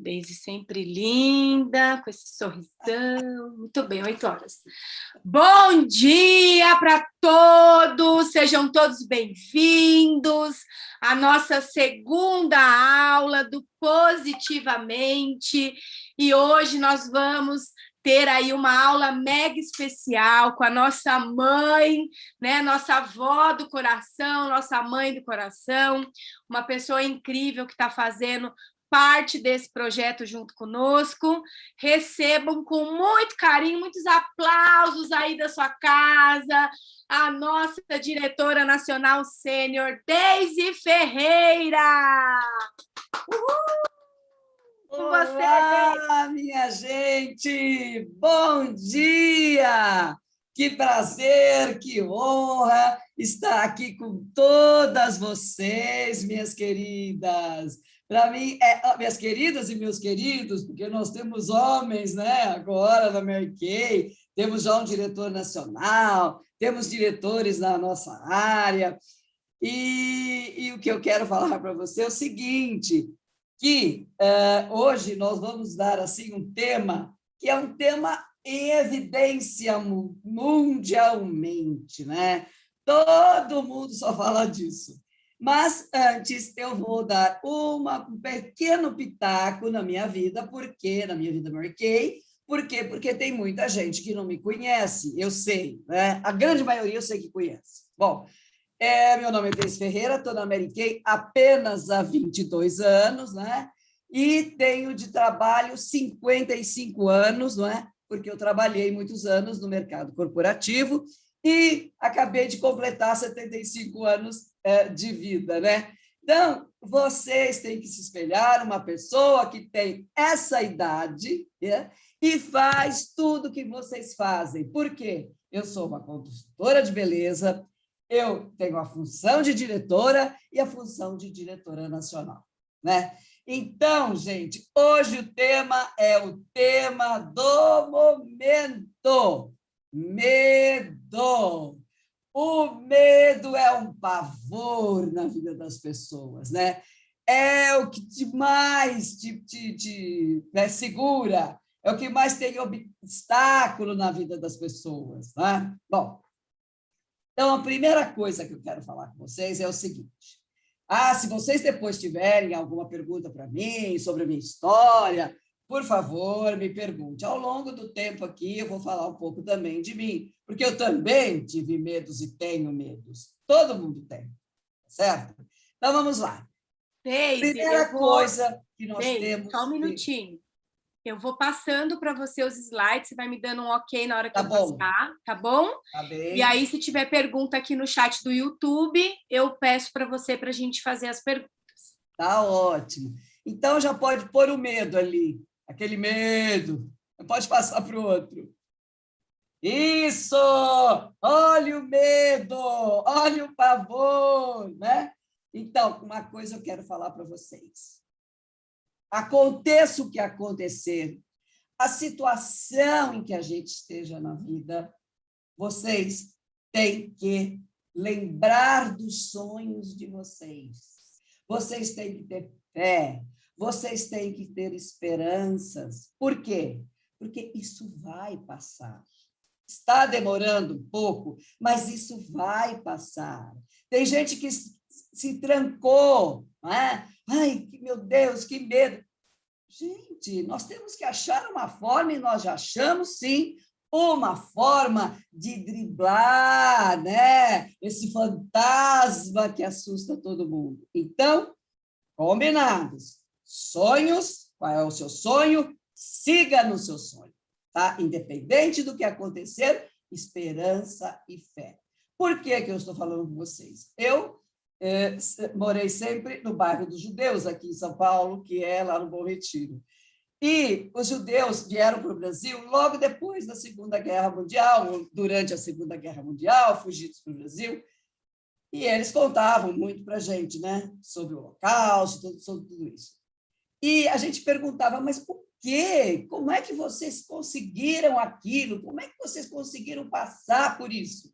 Daisy sempre linda, com esse sorrisão. Muito bem, 8 horas. Bom dia para todos, sejam todos bem-vindos à nossa segunda aula do Positivamente. E hoje nós vamos ter aí uma aula mega especial com a nossa mãe, né? Nossa avó do coração, nossa mãe do coração, uma pessoa incrível que está fazendo parte desse projeto junto conosco. Recebam com muito carinho, muitos aplausos aí da sua casa, a nossa diretora nacional sênior, Daisy Ferreira. Uhul! Com você, Olá, minha gente! Bom dia! Que prazer, que honra estar aqui com todas vocês, minhas queridas. Para mim, minhas queridas e meus queridos, porque nós temos homens, né? Agora na Mary Kay, temos já um diretor nacional, temos diretores na nossa área. E o que eu quero falar para você é o seguinte, que hoje nós vamos dar assim um tema que é um tema em evidência mundialmente, né? Todo mundo só fala disso. Mas antes eu vou dar um pequeno pitaco na minha vida, na minha vida Mary Kay, por quê? Porque tem muita gente que não me conhece, eu sei, né? A grande maioria eu sei que conhece. Bom, meu nome é Daisy Ferreira, estou na Mary Kay apenas há 22 anos, né? E tenho de trabalho 55 anos, não é? Porque eu trabalhei muitos anos no mercado corporativo e acabei de completar 75 anos de vida, né? Então, vocês têm que se espelhar numa pessoa que tem essa idade, né? E faz tudo o que vocês fazem. Por quê? Eu sou uma consultora de beleza, eu tenho a função de diretora e a função de diretora nacional, né? Então, gente, hoje o tema é o tema do momento. Medo. O medo é um pavor na vida das pessoas, né? É o que mais te segura, é o que mais tem obstáculo na vida das pessoas, né? Bom, então, a primeira coisa que eu quero falar com vocês é o seguinte. Se vocês depois tiverem alguma pergunta para mim sobre a minha história, por favor, me pergunte. Ao longo do tempo aqui, eu vou falar um pouco também de mim, porque eu também tive medos e tenho medos. Todo mundo tem, certo? Então, vamos lá. Daisy, Primeira coisa que nós Daisy, temos... só um minutinho. Eu vou passando para você os slides, você vai me dando um ok na hora que Tá eu bom. passar, tá bom? Tá E bem. aí, se tiver pergunta aqui no chat do YouTube, eu peço para você para a gente fazer as perguntas. Tá ótimo. Então, já pode pôr o medo ali, aquele medo. Pode passar para o outro. Isso! Olha o medo, olha o pavor, né? Então, uma coisa eu quero falar para vocês. Aconteça o que acontecer, a situação em que a gente esteja na vida, vocês têm que lembrar dos sonhos de vocês. Vocês têm que ter fé, vocês têm que ter esperanças. Por quê? Porque isso vai passar. Está demorando um pouco, mas isso vai passar. Tem gente que se trancou, não é? Ai, meu Deus, que medo. Gente, nós temos que achar uma forma, e nós já achamos, sim, uma forma de driblar, né? Esse fantasma que assusta todo mundo. Então, combinados. Sonhos, qual é o seu sonho? Siga no seu sonho, tá? Independente do que acontecer, esperança e fé. Por que eu estou falando com vocês? Eu morei sempre no bairro dos Judeus, aqui em São Paulo, que é lá no Bom Retiro. E os judeus vieram para o Brasil logo depois da Segunda Guerra Mundial, durante a Segunda Guerra Mundial, fugidos para o Brasil, e eles contavam muito para a gente, né? Sobre o Holocausto, sobre tudo isso. E a gente perguntava, mas por quê? Como é que vocês conseguiram aquilo? Como é que vocês conseguiram passar por isso?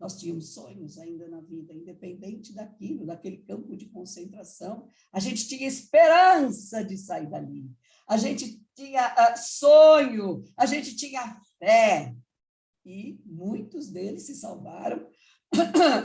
Nós tínhamos sonhos ainda na vida, independente daquilo, daquele campo de concentração. A gente tinha esperança de sair dali. a gente tinha sonho, a gente tinha fé. E muitos deles se salvaram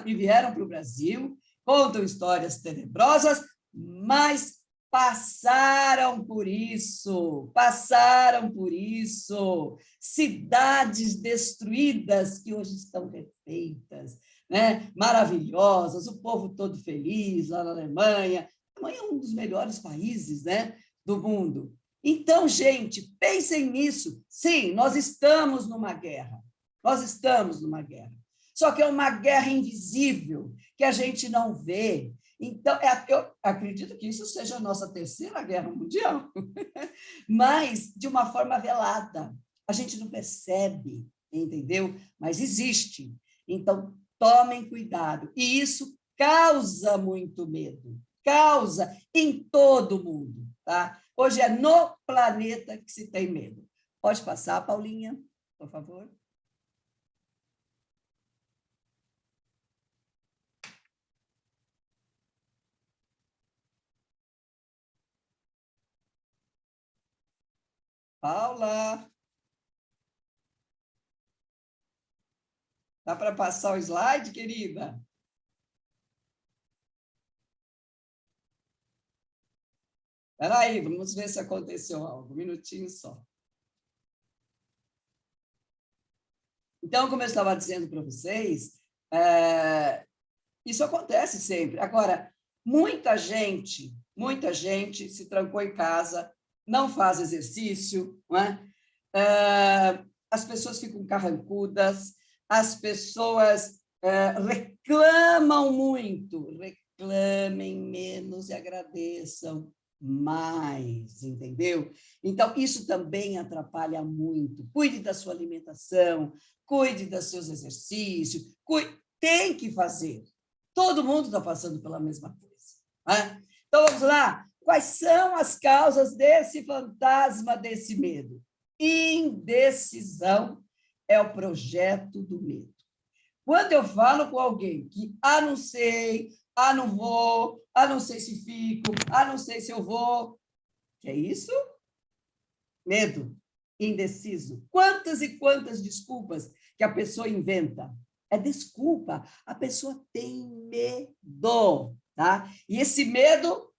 e vieram para o Brasil, contam histórias tenebrosas, mas passaram por isso, passaram por isso. Cidades destruídas que hoje estão refeitas, né? Maravilhosas, o povo todo feliz lá na Alemanha. A Alemanha é um dos melhores países, né, do mundo. Então, gente, pensem nisso. Sim, nós estamos numa guerra. Nós estamos numa guerra. Só que é uma guerra invisível, que a gente não vê. Então, eu acredito que isso seja a nossa terceira guerra mundial, mas de uma forma velada. A gente não percebe, entendeu? Mas existe. Então, tomem cuidado. E isso causa muito medo. Causa em todo mundo, tá? Hoje é no planeta que se tem medo. Pode passar, Paulinha, por favor. Paula, dá para passar o slide, querida? Espera aí, vamos ver se aconteceu algo. Um minutinho só. Então, como eu estava dizendo para vocês, isso acontece sempre. Agora, muita gente se trancou em casa, não faz exercício, não é? As pessoas ficam carrancudas, as pessoas reclamam muito, reclamem menos e agradeçam mais, entendeu? Então, isso também atrapalha muito. Cuide da sua alimentação, cuide dos seus exercícios, tem que fazer. Todo mundo está passando pela mesma coisa. Né? Então, vamos lá. Quais são as causas desse fantasma, desse medo? Indecisão é o projeto do medo. Quando eu falo com alguém que, não sei, não vou, não sei se fico, não sei se eu vou, que é isso? Medo, indeciso. Quantas e quantas desculpas que a pessoa inventa? É desculpa, a pessoa tem medo, tá? E esse medo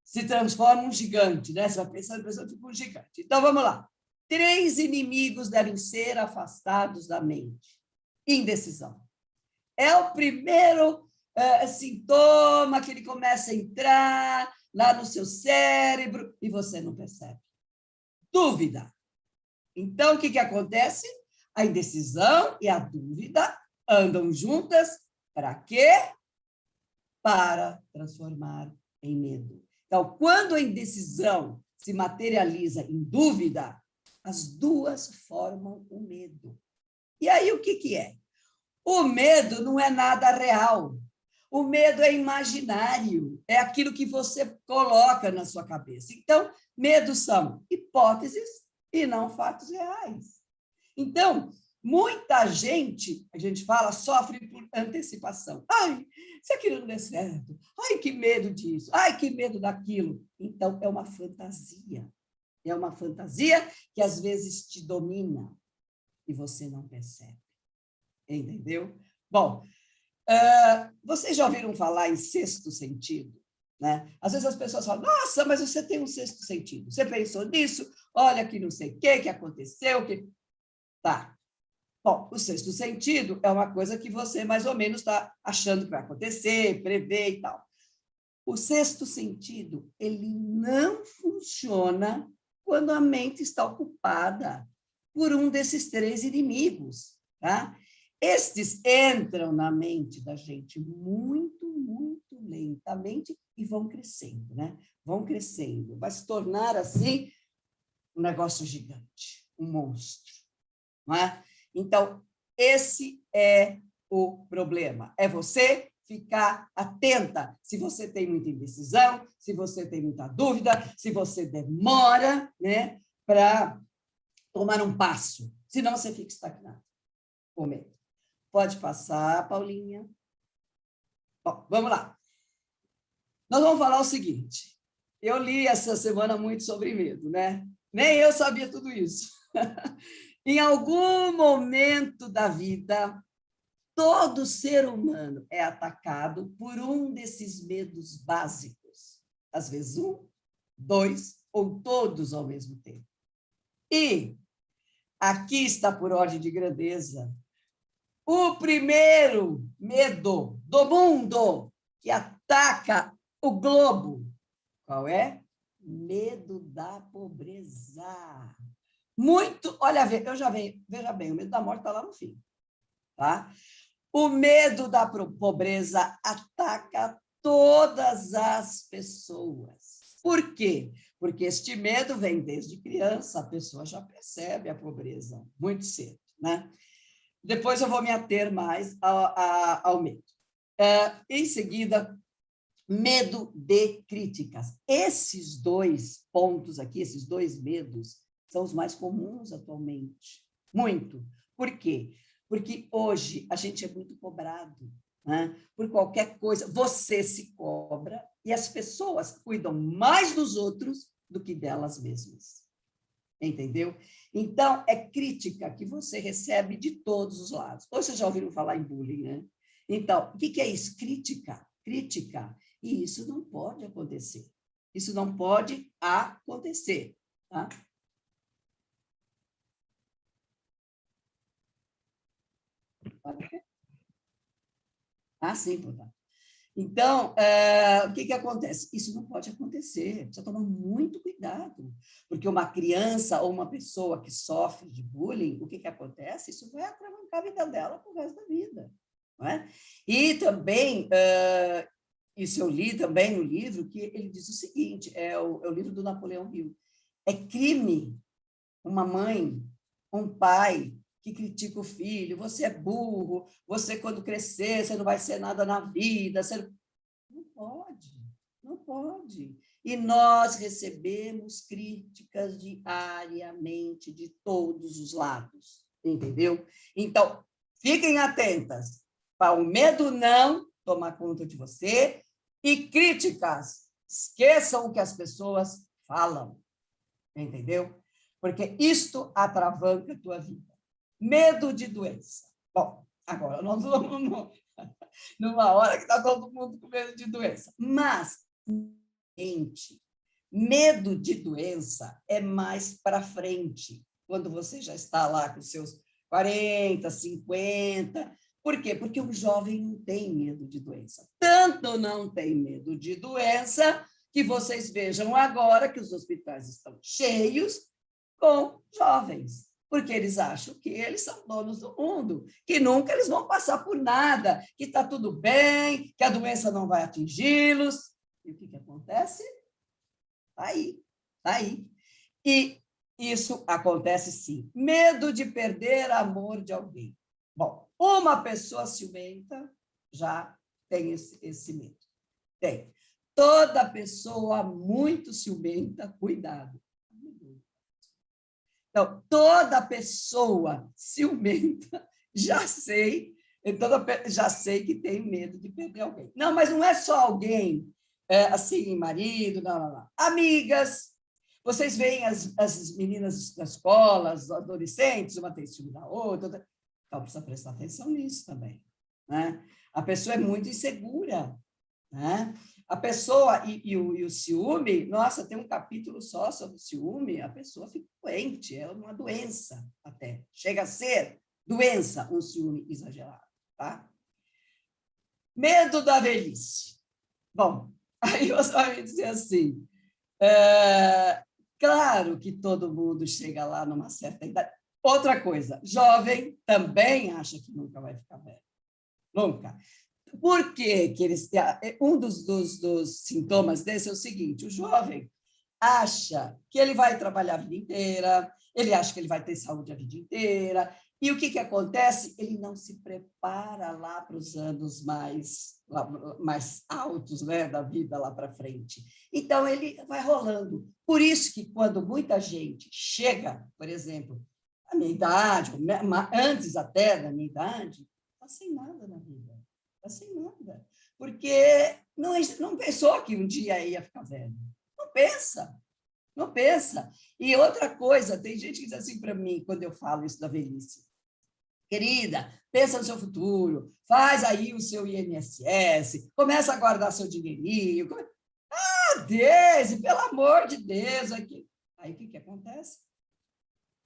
se transforma em um gigante, né? Você vai pensando, a pessoa fica um gigante. Então, vamos lá. 3 inimigos devem ser afastados da mente. Indecisão. É o primeiro sintoma que ele começa a entrar lá no seu cérebro e você não percebe. Dúvida. Então, o que acontece? A indecisão e a dúvida andam juntas para quê? Para transformar em medo. Então, quando a indecisão se materializa em dúvida, as duas formam o medo. E aí, o que é? O medo não é nada real. O medo é imaginário, é aquilo que você coloca na sua cabeça. Então, medos são hipóteses e não fatos reais. Então, muita gente, a gente fala, sofre por antecipação. Ai, se aquilo não der certo. Ai, que medo disso. Ai, que medo daquilo. Então, é uma fantasia. É uma fantasia que, às vezes, te domina e você não percebe. Entendeu? Bom, vocês já ouviram falar em sexto sentido? Né? Às vezes as pessoas falam, nossa, mas você tem um sexto sentido. Você pensou nisso? Olha que não sei o que aconteceu. Tá. Bom, o sexto sentido é uma coisa que você mais ou menos está achando que vai acontecer, prevê e tal. O sexto sentido, ele não funciona quando a mente está ocupada por um desses 3 inimigos, tá? Estes entram na mente da gente muito, muito lentamente e vão crescendo, né? Vão crescendo. Vai se tornar, assim, um negócio gigante, um monstro, não é? Então, esse é o problema. É você ficar atenta se você tem muita indecisão, se você tem muita dúvida, se você demora, né, para tomar um passo. Senão, você fica estagnado. Com medo. Pode passar, Paulinha. Bom, vamos lá. Nós vamos falar o seguinte. eu li essa semana muito sobre medo, né? Nem eu sabia tudo isso. Em algum momento da vida, todo ser humano é atacado por um desses medos básicos. Às vezes um, dois ou todos ao mesmo tempo. E aqui está por ordem de grandeza o primeiro medo do mundo que ataca o globo. Qual é? Medo da pobreza. Muito, olha, eu já venho, veja bem, o medo da morte está lá no fim, tá? O medo da pobreza ataca todas as pessoas. Por quê? Porque este medo vem desde criança, a pessoa já percebe a pobreza muito cedo, né? Depois eu vou me ater mais ao medo. Em seguida, medo de críticas. Esses dois pontos aqui, esses dois medos, são os mais comuns atualmente. Muito. Por quê? Porque hoje a gente é muito cobrado, né? Por qualquer coisa. Você se cobra e as pessoas cuidam mais dos outros do que delas mesmas. Entendeu? Então, é crítica que você recebe de todos os lados. Ou vocês já ouviram falar em bullying, né? Então, o que é isso? Crítica. Crítica. E isso não pode acontecer. Isso não pode acontecer. Tá? Sim, tá. Então, o que acontece? Isso não pode acontecer, precisa tomar muito cuidado, porque uma criança ou uma pessoa que sofre de bullying, o que acontece? Isso vai atravancar a vida dela para o resto da vida. Não é? E também, isso eu li também no livro, que ele diz o seguinte, é o livro do Napoleão Hill, é crime uma mãe, um pai que critica o filho, você é burro, você quando crescer, você não vai ser nada na vida, você... Não pode, não pode. E nós recebemos críticas diariamente de todos os lados, entendeu? Então, fiquem atentas para o medo não tomar conta de você e críticas, esqueçam o que as pessoas falam, entendeu? Porque isto atravanca a tua vida. Medo de doença. Bom, agora nós vamos numa hora que está todo mundo com medo de doença. Mas, gente, medo de doença é mais para frente, quando você já está lá com seus 40, 50. Por quê? Porque o jovem não tem medo de doença. Tanto não tem medo de doença que vocês vejam agora que os hospitais estão cheios com jovens, porque eles acham que eles são donos do mundo, que nunca eles vão passar por nada, que está tudo bem, que a doença não vai atingi-los. E o que acontece? Está aí, está aí. E isso acontece sim. Medo de perder amor de alguém. Bom, uma pessoa ciumenta já tem esse medo. Tem. Toda pessoa muito ciumenta, cuidado. Então, toda pessoa ciumenta, já sei que tem medo de perder alguém. Não, mas não é só alguém, assim, marido, não. Amigas, vocês veem as meninas da escola, as adolescentes, uma tem ciúme da outra, então precisa prestar atenção nisso também, né? A pessoa é muito insegura, né? A pessoa e o ciúme, nossa, tem um capítulo só sobre o ciúme, a pessoa fica doente, é uma doença até, chega a ser doença, um ciúme exagerado, tá? Medo da velhice. Bom, aí você vai me dizer assim, claro que todo mundo chega lá numa certa idade. Outra coisa, jovem também acha que nunca vai ficar velho, nunca. Por que eles... Um dos sintomas desse é o seguinte, o jovem acha que ele vai trabalhar a vida inteira, ele acha que ele vai ter saúde a vida inteira, e o que acontece? Ele não se prepara lá para os anos mais altos, né, da vida lá para frente. Então, ele vai rolando. Por isso que quando muita gente chega, por exemplo, à minha idade, antes até da minha idade, está sem nada na vida. Sem nada, porque não pensou que um dia ia ficar velho. Não pensa. Não pensa. E outra coisa, tem gente que diz assim para mim, quando eu falo isso da velhice. Querida, pensa no seu futuro, faz aí o seu INSS, começa a guardar seu dinheirinho. Ah, Deise, pelo amor de Deus. Aqui. Aí o que acontece?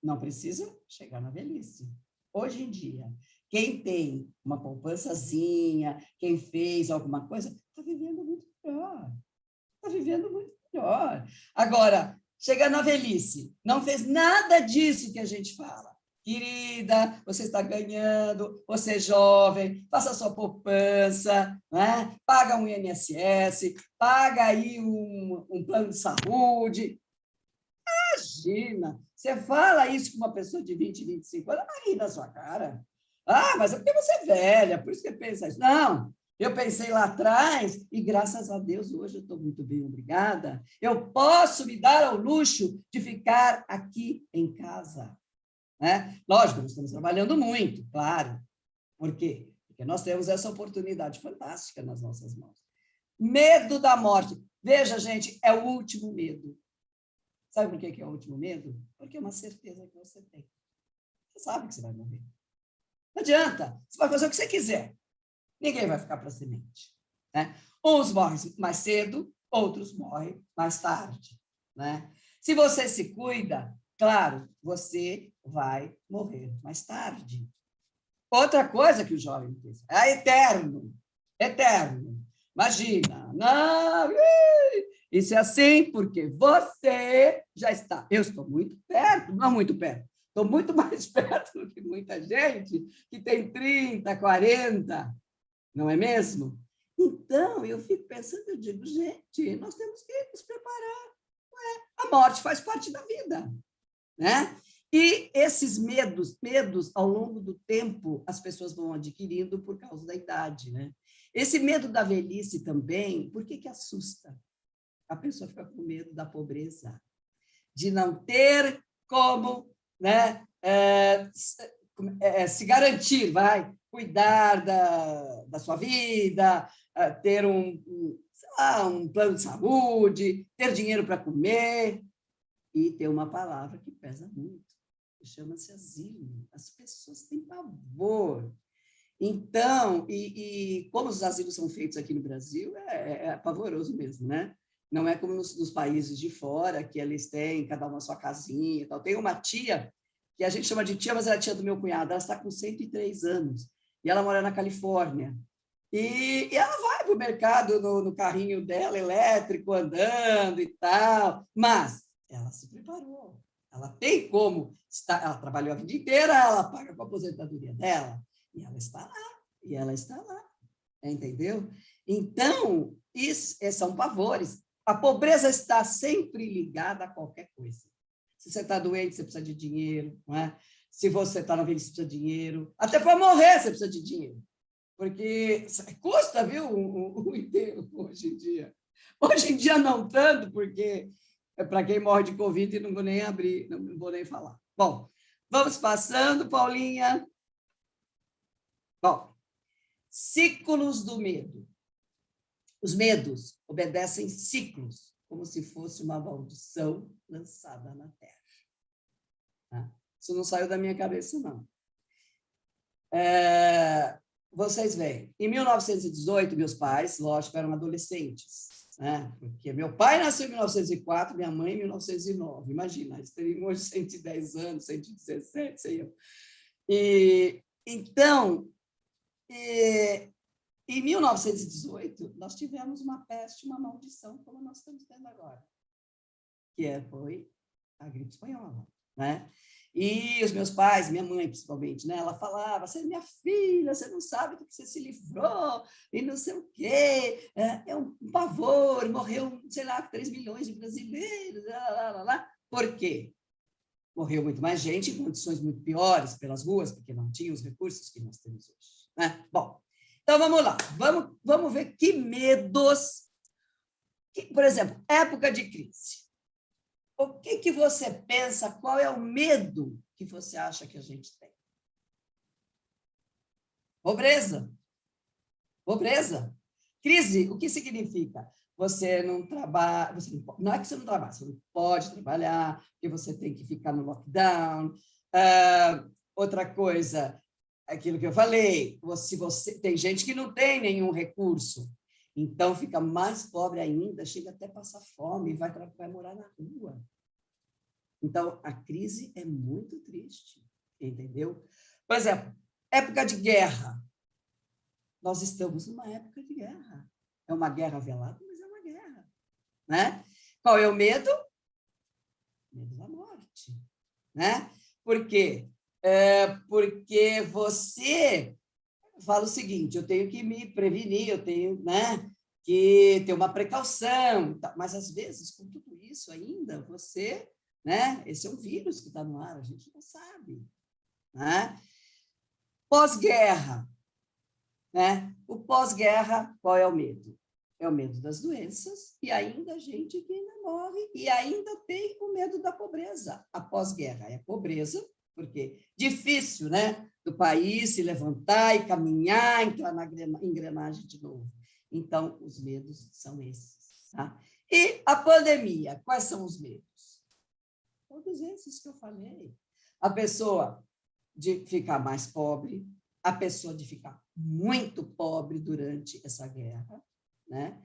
Não precisa chegar na velhice. Hoje em dia, quem tem uma poupançazinha, quem fez alguma coisa, está vivendo muito melhor. Está vivendo muito melhor. Agora, chega na velhice, não fez nada disso que a gente fala. Querida, você está ganhando, você é jovem, faça a sua poupança, né? Paga um INSS, paga aí um plano de saúde. Imagina, você fala isso com uma pessoa de 20, 25 anos, ela vai rir na sua cara. Ah, mas é porque você é velha, por isso que pensa isso. Não, eu pensei lá atrás e, graças a Deus, hoje eu estou muito bem, obrigada. Eu posso me dar ao luxo de ficar aqui em casa. Né? Lógico, nós estamos trabalhando muito, claro. Por quê? Porque nós temos essa oportunidade fantástica nas nossas mãos. Medo da morte. Veja, gente, é o último medo. Sabe por que é o último medo? Porque é uma certeza que você tem. Você sabe que você vai morrer. Não adianta. Você vai fazer o que você quiser. Ninguém vai ficar para semente. Né? Uns morrem mais cedo, outros morrem mais tarde. Né? Se você se cuida, claro, você vai morrer mais tarde. Outra coisa que o jovem pensa, é eterno. Eterno. Imagina. Não, isso é assim porque você já está. Eu estou muito perto, não muito perto. Estou muito mais perto do que muita gente que tem 30, 40. Não é mesmo? Então, eu fico pensando, eu digo, gente, nós temos que nos preparar. A morte faz parte da vida, né? E esses medos, ao longo do tempo, as pessoas vão adquirindo por causa da idade, né? Esse medo da velhice também, por que assusta? A pessoa fica com medo da pobreza, de não ter como, né, se garantir, cuidar da sua vida, ter sei lá, um plano de saúde, ter dinheiro para comer, e ter uma palavra que pesa muito, que chama-se asilo. As pessoas têm pavor. Então, e como os asilos são feitos aqui no Brasil, é pavoroso mesmo, né? Não é como nos países de fora, que eles têm cada uma a sua casinha e tal. Tem uma tia, que a gente chama de tia, mas ela é tia do meu cunhado, ela está com 103 anos, e ela mora na Califórnia. E ela vai para o mercado no carrinho dela, elétrico, andando e tal, mas ela se preparou. Ela tem como, ela trabalhou a vida inteira, ela paga com a aposentadoria dela, e ela está lá, entendeu? Então, são pavores. A pobreza está sempre ligada a qualquer coisa. Se você está doente, você precisa de dinheiro, não é? Se você está na velhice, você precisa de dinheiro. Até para morrer, você precisa de dinheiro. Porque custa, viu, o enterro hoje em dia. Hoje em dia não tanto, porque é para quem morre de Covid e não vou nem abrir, não vou nem falar. Bom, vamos passando, Paulinha. Bom, ciclos do medo. Os medos obedecem ciclos, como se fosse uma maldição lançada na Terra. Isso não saiu da minha cabeça, não. Vocês veem, em 1918, meus pais, lógico, eram adolescentes, né? Porque meu pai nasceu em 1904, minha mãe em 1909. Imagina, eles teriam hoje 110 anos, 117, sei eu. Então, em 1918, nós tivemos uma peste, uma maldição, como nós estamos tendo agora, que foi a gripe espanhola, né? E os meus pais, minha mãe principalmente, né? Ela falava, você é minha filha, você não sabe do que você se livrou, e não sei o quê, é um pavor, morreu, sei lá, 3 milhões de brasileiros, lá. Por quê? Morreu muito mais gente em condições muito piores pelas ruas, porque não tinha os recursos que nós temos hoje, né? Bom, então vamos lá, vamos ver que medos, por exemplo, época de crise. O que você pensa? Qual é o medo que você acha que a gente tem? Pobreza. Pobreza. Crise, o que significa? você não trabalha, não é que você não trabalha, você não pode trabalhar, porque você tem que ficar no lockdown. Outra coisa, aquilo que eu falei, se você tem gente que não tem nenhum recurso, então fica mais pobre ainda, chega até passar fome, vai morar na rua. Então, a crise é muito triste, entendeu? Por exemplo, época de guerra. Nós estamos numa época de guerra. É uma guerra velada, mas é uma guerra. Né? Qual é o medo? Medo da morte. Né? Por quê? Porque você fala o seguinte, eu tenho que me prevenir, eu tenho, né, que ter uma precaução, mas às vezes, com tudo isso ainda, você, né, esse é um vírus que está no ar, a gente não sabe. Né? Pós-guerra. Né? O pós-guerra, qual é o medo? É o medo das doenças e ainda a gente que ainda morre e ainda tem o medo da pobreza. A pós-guerra é a pobreza, porque difícil, né, do país se levantar e caminhar, entrar na engrenagem de novo. Então, os medos são esses. Tá? E a pandemia, quais são os medos? Todos esses que eu falei. A pessoa de ficar mais pobre, a pessoa de ficar muito pobre durante essa guerra, né?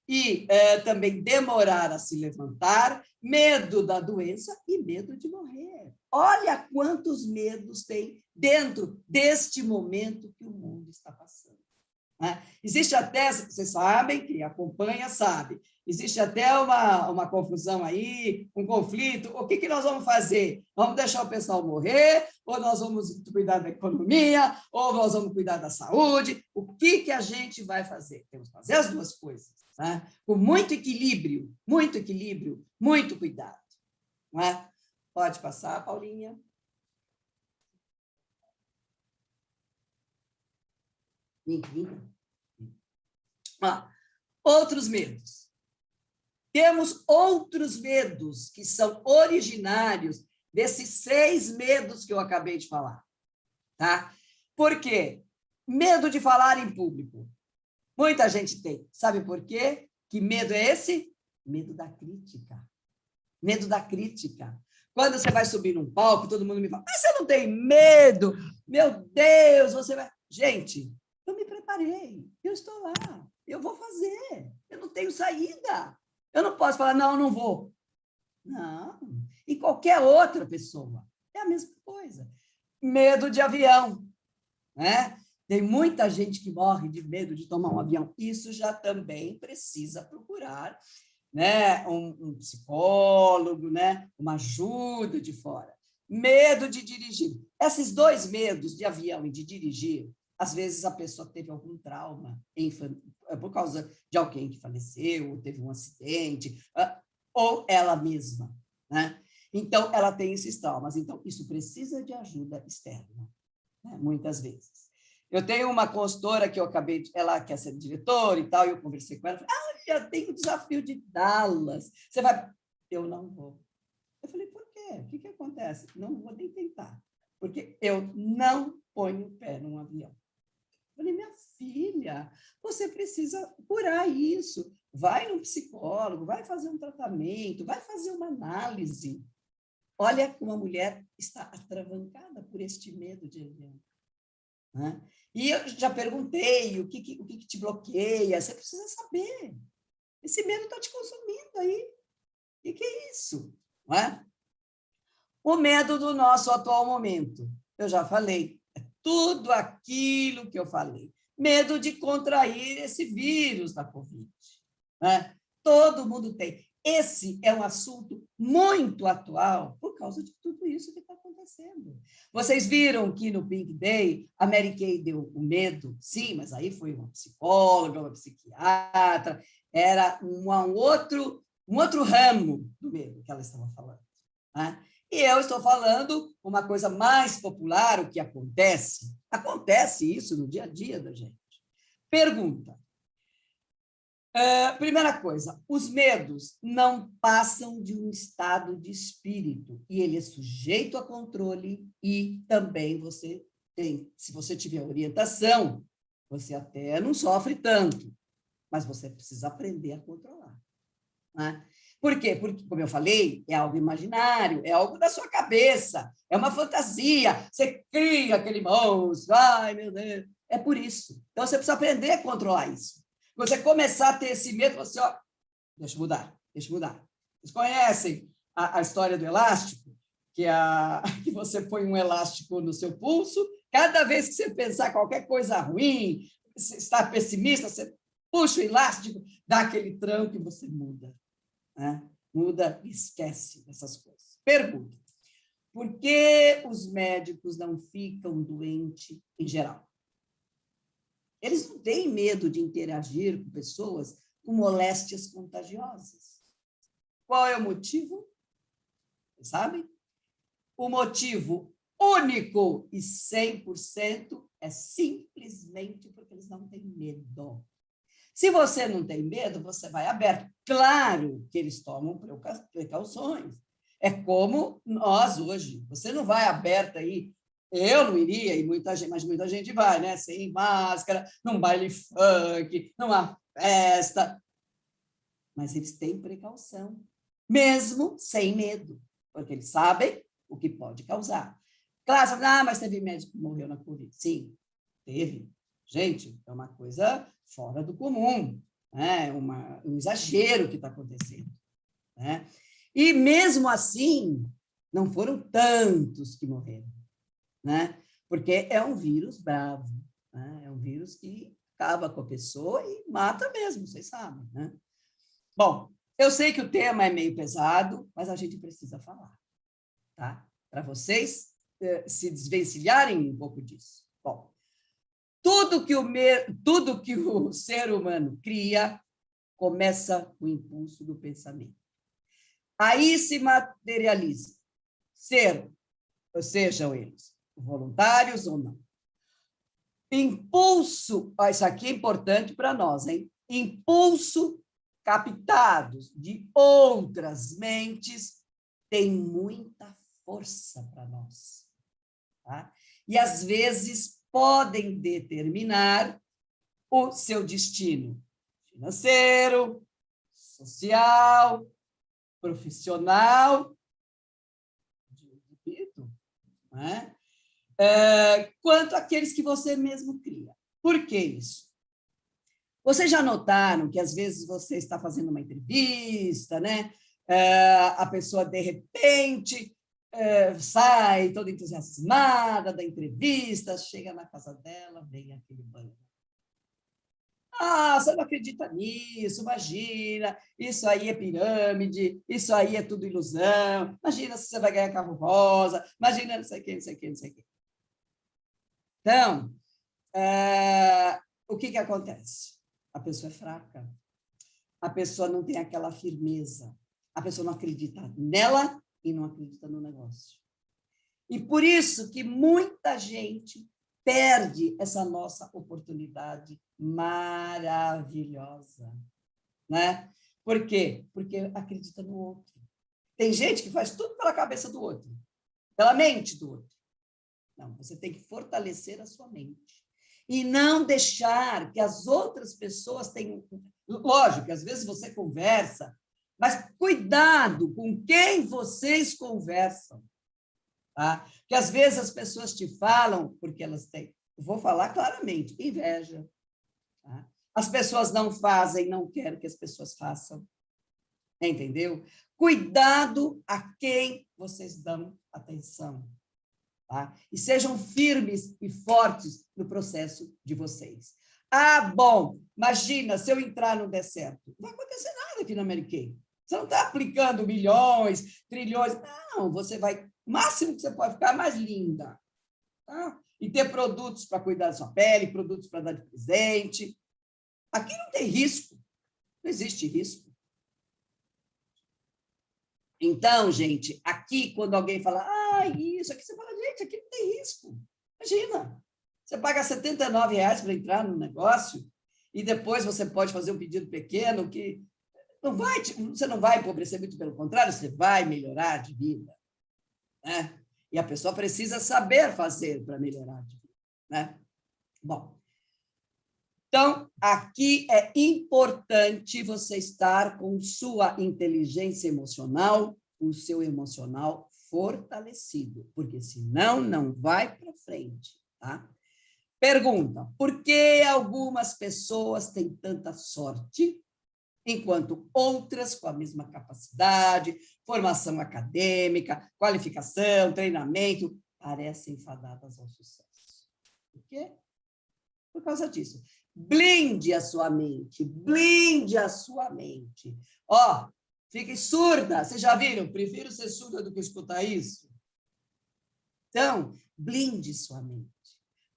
E também demorar a se levantar, medo da doença e medo de morrer. Olha quantos medos tem dentro deste momento que o mundo está passando. Né? Existe até, vocês sabem, quem acompanha sabe, existe até uma confusão aí, um conflito. O que nós vamos fazer? Vamos deixar o pessoal morrer? Ou nós vamos cuidar da economia? Ou nós vamos cuidar da saúde? O que a gente vai fazer? Temos que fazer as duas coisas, né? Com muito equilíbrio, muito cuidado. Não é? Pode passar, Paulinha. Outros medos. Temos outros medos que são originários desses 6 medos que eu acabei de falar. Tá? Por quê? Medo de falar em público. Muita gente tem. Sabe por quê? Que medo é esse? Medo da crítica. Medo da crítica. Quando você vai subir num palco, todo mundo me fala, mas você não tem medo? Meu Deus, você vai... Gente, eu me preparei, eu estou lá, eu vou fazer, eu não tenho saída. Eu não posso falar, não, eu não vou. Não, e qualquer outra pessoa, é a mesma coisa. Medo de avião, né? Tem muita gente que morre de medo de tomar um avião. Isso já também precisa procurar, né, um psicólogo, né, uma ajuda de fora. Medo de dirigir. Esses 2 medos, de avião e de dirigir, às vezes a pessoa teve algum trauma por causa de alguém que faleceu, ou teve um acidente, ou ela mesma. Né? Então, ela tem esses traumas. Então, isso precisa de ajuda externa, né? Muitas vezes. Eu tenho uma consultora que eu acabei, ela quer ser diretora e tal, e eu conversei com ela, falei, já tem o desafio de Dallas, você vai... Eu não vou. Eu falei, por quê? O que acontece? Não vou nem tentar, porque eu não ponho o pé num avião. Eu falei, minha filha, você precisa curar isso. Vai no psicólogo, vai fazer um tratamento, vai fazer uma análise. Olha como a mulher está atravancada por este medo de avião. Né? E eu já perguntei o que te bloqueia, você precisa saber. Esse medo está te consumindo aí. O que é isso? Não é? O medo do nosso atual momento. Eu já falei, é tudo aquilo que eu falei. Medo de contrair esse vírus da Covid. Né? Todo mundo tem. Esse é um assunto muito atual por causa de tudo isso que está acontecendo. Vocês viram que no Pink Day a Mary Kay deu o medo? Sim, mas aí foi uma psicóloga, uma psiquiatra, era um outro ramo do medo que ela estava falando. Né? E eu estou falando uma coisa mais popular, o que acontece. Acontece isso no dia a dia da gente. Pergunta. Primeira coisa, os medos não passam de um estado de espírito e ele é sujeito a controle e também você tem, se você tiver orientação, você até não sofre tanto, mas você precisa aprender a controlar. Né? Por quê? Porque, como eu falei, é algo imaginário, é algo da sua cabeça, é uma fantasia. Você cria aquele monstro, ai, meu Deus. É por isso. Então, você precisa aprender a controlar isso. Quando você começar a ter esse medo, você, ó, deixa eu mudar, deixa eu mudar. Vocês conhecem a história do elástico? Que você põe um elástico no seu pulso, cada vez que você pensar qualquer coisa ruim, você está pessimista, você puxa o elástico, dá aquele tranco e você muda. Né? Muda e esquece dessas coisas. Pergunta: por que os médicos não ficam doentes em geral? Eles não têm medo de interagir com pessoas com moléstias contagiosas. Qual é o motivo? Vocês sabem? O motivo único e 100% é simplesmente porque eles não têm medo. Se você não tem medo, você vai aberto. Claro que eles tomam precauções. É como nós hoje. Você não vai aberto aí. Eu não iria, e muita gente, mas muita gente vai, né? Sem máscara, num baile funk, numa festa. Mas eles têm precaução, mesmo sem medo, porque eles sabem o que pode causar. Claro, mas teve médico que morreu na Covid. Sim, teve. Gente, é uma coisa fora do comum, né? Um exagero que está acontecendo. Né? E, mesmo assim, não foram tantos que morreram, né? Porque é um vírus bravo, né? É um vírus que acaba com a pessoa e mata mesmo, vocês sabem. Né? Bom, eu sei que o tema é meio pesado, mas a gente precisa falar, tá? Para vocês se desvencilharem um pouco disso. Bom, tudo que o ser humano cria começa com o impulso do pensamento. Aí se materializa, sejam eles voluntários ou não. Impulso, isso aqui é importante para nós, hein? Impulso captados de outras mentes tem muita força para nós. Tá? E, às vezes, podem determinar o seu destino financeiro, social, profissional, de indivíduo, né? Quanto aqueles que você mesmo cria. Por que isso? Vocês já notaram que, às vezes, você está fazendo uma entrevista, né? A pessoa, de repente, sai toda entusiasmada da entrevista, chega na casa dela, vem aquele banho. Ah, você não acredita nisso, imagina, isso aí é pirâmide, isso aí é tudo ilusão, imagina se você vai ganhar carro rosa, imagina não sei o quê, não sei o quê, não sei o quê. Então, o que acontece? A pessoa é fraca, a pessoa não tem aquela firmeza, a pessoa não acredita nela e não acredita no negócio. E por isso que muita gente perde essa nossa oportunidade maravilhosa, né? Por quê? Porque acredita no outro. Tem gente que faz tudo pela cabeça do outro, pela mente do outro. Não, você tem que fortalecer a sua mente e não deixar que as outras pessoas tenham... Lógico que às vezes você conversa, mas cuidado com quem vocês conversam. Tá? Porque às vezes as pessoas te falam porque elas têm, eu vou falar claramente, inveja. Tá? As pessoas não fazem, não querem que as pessoas façam. Entendeu? Cuidado a quem vocês dão atenção. Tá? E sejam firmes e fortes no processo de vocês. Ah, bom, imagina, se eu entrar no deserto, não vai acontecer nada aqui no Americano. Você não está aplicando milhões, trilhões. Não, você vai... O máximo que você pode ficar é mais linda. Tá? E ter produtos para cuidar da sua pele, produtos para dar de presente. Aqui não tem risco. Não existe risco. Então, gente, aqui, quando alguém fala, isso, aqui você fala, gente, aqui não tem risco. Imagina, você paga R$79 para entrar no negócio e depois você pode fazer um pedido pequeno que você não vai empobrecer, muito pelo contrário, você vai melhorar de vida. Né? E a pessoa precisa saber fazer para melhorar de vida. Né? Bom, Então, aqui é importante você estar com sua inteligência emocional, o seu emocional fortalecido, porque senão não vai para frente, tá? Pergunta: por que algumas pessoas têm tanta sorte, enquanto outras com a mesma capacidade, formação acadêmica, qualificação, treinamento, parecem fadadas ao sucesso? Por quê? Por causa disso. Blinde a sua mente, blinde a sua mente. Ó, fique surda. Vocês já viram? Prefiro ser surda do que escutar isso. Então, blinde sua mente.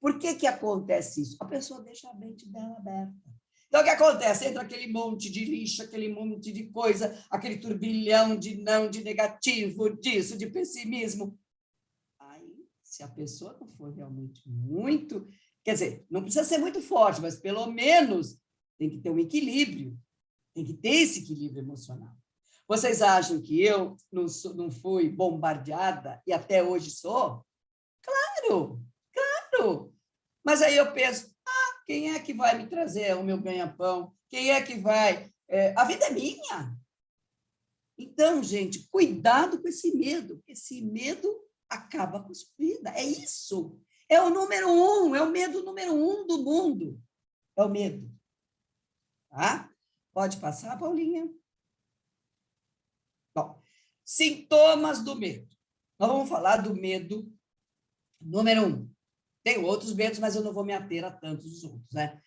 Por que que acontece isso? A pessoa deixa a mente dela aberta. Então, o que acontece? Entra aquele monte de lixo, aquele monte de coisa, aquele turbilhão de não, de negativo, disso, de pessimismo. Aí, se a pessoa não for realmente muito... Quer dizer, não precisa ser muito forte, mas pelo menos tem que ter um equilíbrio. Tem que ter esse equilíbrio emocional. Vocês acham que eu não fui bombardeada e até hoje sou? Claro, claro. Mas aí eu penso, quem é que vai me trazer o meu ganha-pão? Quem é que vai? A vida é minha. Então, gente, cuidado com esse medo. Esse medo acaba com a sua vida. É isso. É o número 1, é o medo número 1 do mundo. É o medo. Tá? Pode passar, Paulinha? Bom, sintomas do medo. Nós vamos falar do medo número 1. Tem outros medos, mas eu não vou me ater a tantos dos outros, né?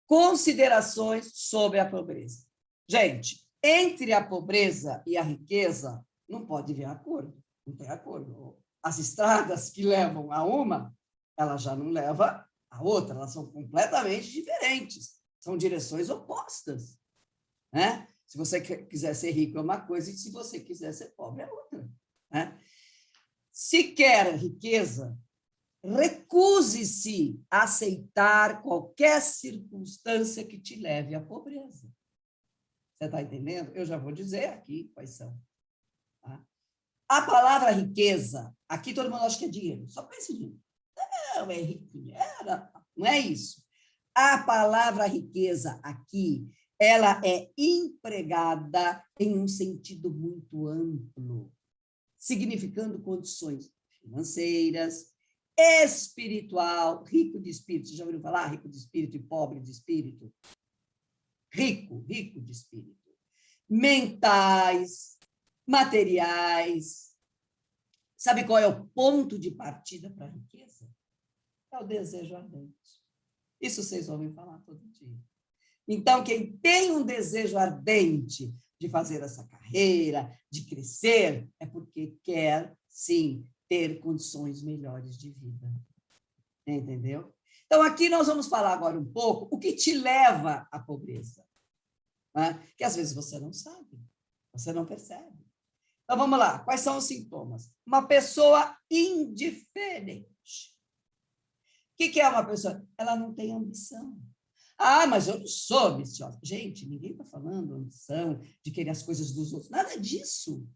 Considerações sobre a pobreza. Gente, entre a pobreza e a riqueza, não pode haver acordo. Não tem acordo. As estradas que levam a uma, ela já não leva a outra. Elas são completamente diferentes. São direções opostas, né? Se você quiser ser rico é uma coisa e se você quiser ser pobre é outra, né? Se quer riqueza, recuse-se a aceitar qualquer circunstância que te leve à pobreza. Você está entendendo? Eu já vou dizer aqui quais são. Tá? A palavra riqueza, aqui todo mundo acha que é dinheiro. Só pense em dinheiro. Não, é rico, não é isso. A palavra riqueza aqui, ela é empregada em um sentido muito amplo, significando condições financeiras, espiritual, rico de espírito. Vocês já ouviram falar? Rico de espírito e pobre de espírito? Rico de espírito. Mentais, materiais. Sabe qual é o ponto de partida para a riqueza? É o desejo ardente. Isso vocês ouvem falar todo dia. Então, quem tem um desejo ardente de fazer essa carreira, de crescer, é porque quer, sim, ter condições melhores de vida. Entendeu? Então, aqui nós vamos falar agora um pouco o que te leva à pobreza. Né? Que às vezes você não sabe, você não percebe. Então, vamos lá. Quais são os sintomas? Uma pessoa indiferente. O que é uma pessoa? Ela não tem ambição. Mas eu não sou ambiciosa. Gente, ninguém está falando ambição, de querer as coisas dos outros. Nada disso.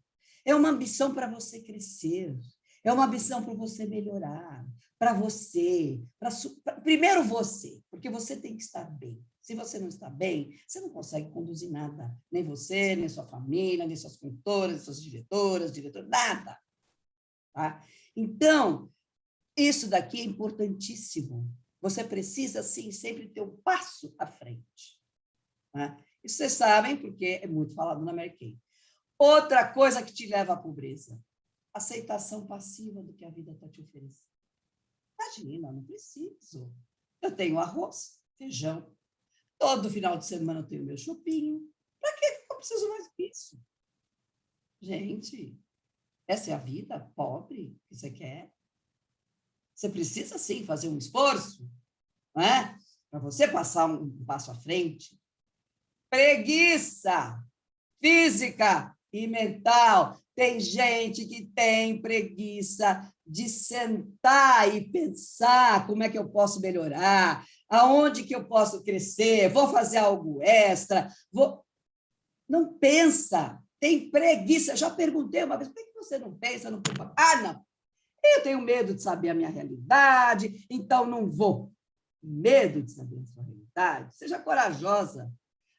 É uma ambição para você crescer. É uma ambição para você melhorar. Para você. Primeiro você, porque você tem que estar bem. Se você não está bem, você não consegue conduzir nada. Nem você, nem sua família, nem suas consultoras, suas diretoras, nada. Tá? Então, isso daqui é importantíssimo. Você precisa, sim, sempre ter um passo à frente. Né? Isso vocês sabem, porque é muito falado na American. Outra coisa que te leva à pobreza, aceitação passiva do que a vida está te oferecendo. Imagina, não preciso. Eu tenho arroz, feijão. Todo final de semana eu tenho meu chopinho. Para que eu preciso mais disso? Gente, essa é a vida pobre que você quer? Você precisa, sim, fazer um esforço, né? Para você passar um passo à frente. Preguiça física e mental. Tem gente que tem preguiça de sentar e pensar como é que eu posso melhorar, aonde que eu posso crescer, vou fazer algo extra. Não pensa, tem preguiça. Já perguntei uma vez, por que você não pensa? Não... não. Eu tenho medo de saber a minha realidade, então não vou. medo de saber a sua realidade, seja corajosa.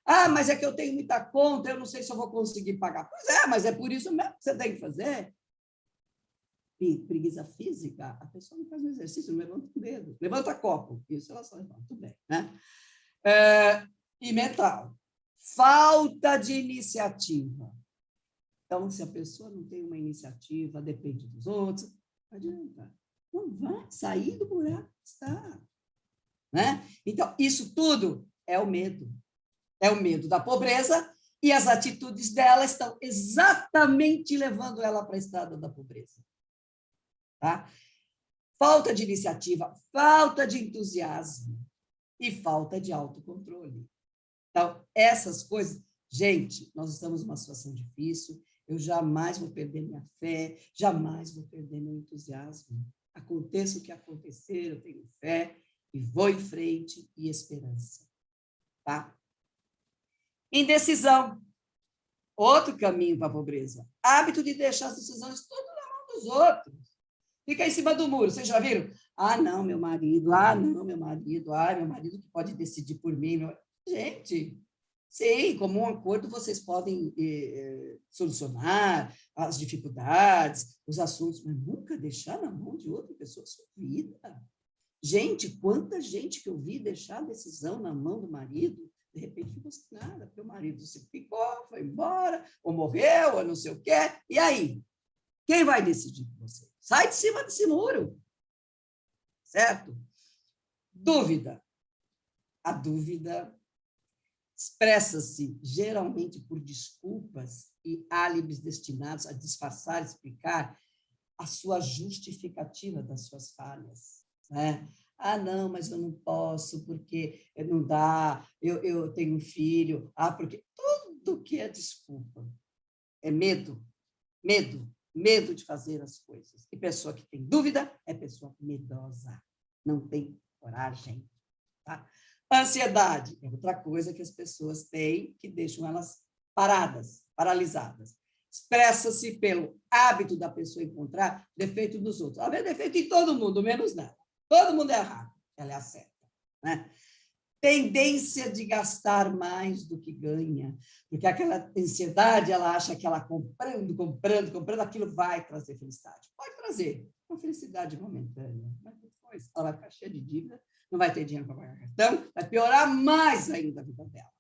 Ah, mas é que eu tenho muita conta, eu não sei se eu vou conseguir pagar. Pois é, mas é por isso mesmo que você tem que fazer. Preguiça física, a pessoa não faz um exercício, não levanta o dedo, levanta copo, isso ela só levanta, tudo bem, né? E mental, falta de iniciativa. Então, se a pessoa não tem uma iniciativa, depende dos outros, não adianta, não vai sair do buraco que está, né? Então, isso tudo é o medo da pobreza, e as atitudes dela estão exatamente levando ela para a estrada da pobreza. Tá? Falta de iniciativa, falta de entusiasmo e falta de autocontrole. Então, essas coisas... Gente, nós estamos numa situação difícil, eu jamais vou perder minha fé, jamais vou perder meu entusiasmo. Aconteça o que acontecer, eu tenho fé e vou em frente e esperança. Tá? Indecisão. Outro caminho para a pobreza. Hábito de deixar as decisões tudo na mão dos outros. Fica em cima do muro, vocês já viram? Ah, não, meu marido. Ah, não, meu marido. Ah, meu marido que pode decidir por mim. Gente, sim, como um acordo vocês podem solucionar as dificuldades, os assuntos, mas nunca deixar na mão de outra pessoa a sua vida. Gente, quanta gente que eu vi deixar a decisão na mão do marido, de repente ficou sem nada, porque o marido se ficou, foi embora, ou morreu, ou não sei o quê. E aí? Quem vai decidir por você? Sai de cima desse muro. Certo? Dúvida. A dúvida expressa-se geralmente por desculpas e álibis destinados a disfarçar, explicar a sua justificativa das suas falhas, né? Ah, não, mas eu não posso, porque não dá, eu tenho um filho, porque tudo que é desculpa é medo de fazer as coisas. E pessoa que tem dúvida é pessoa medrosa, não tem coragem. Tá? Ansiedade é outra coisa que as pessoas têm que deixam elas paralisadas. Expressa-se pelo hábito da pessoa encontrar defeito nos outros. Há defeito em todo mundo, menos nela. Todo mundo é errado, ela é a certa. Né? Tendência de gastar mais do que ganha, porque aquela ansiedade, ela acha que ela comprando, aquilo vai trazer felicidade. Pode trazer uma felicidade momentânea, mas depois ela vai ficar cheia de dívida, não vai ter dinheiro para pagar cartão, vai piorar mais ainda a vida dela.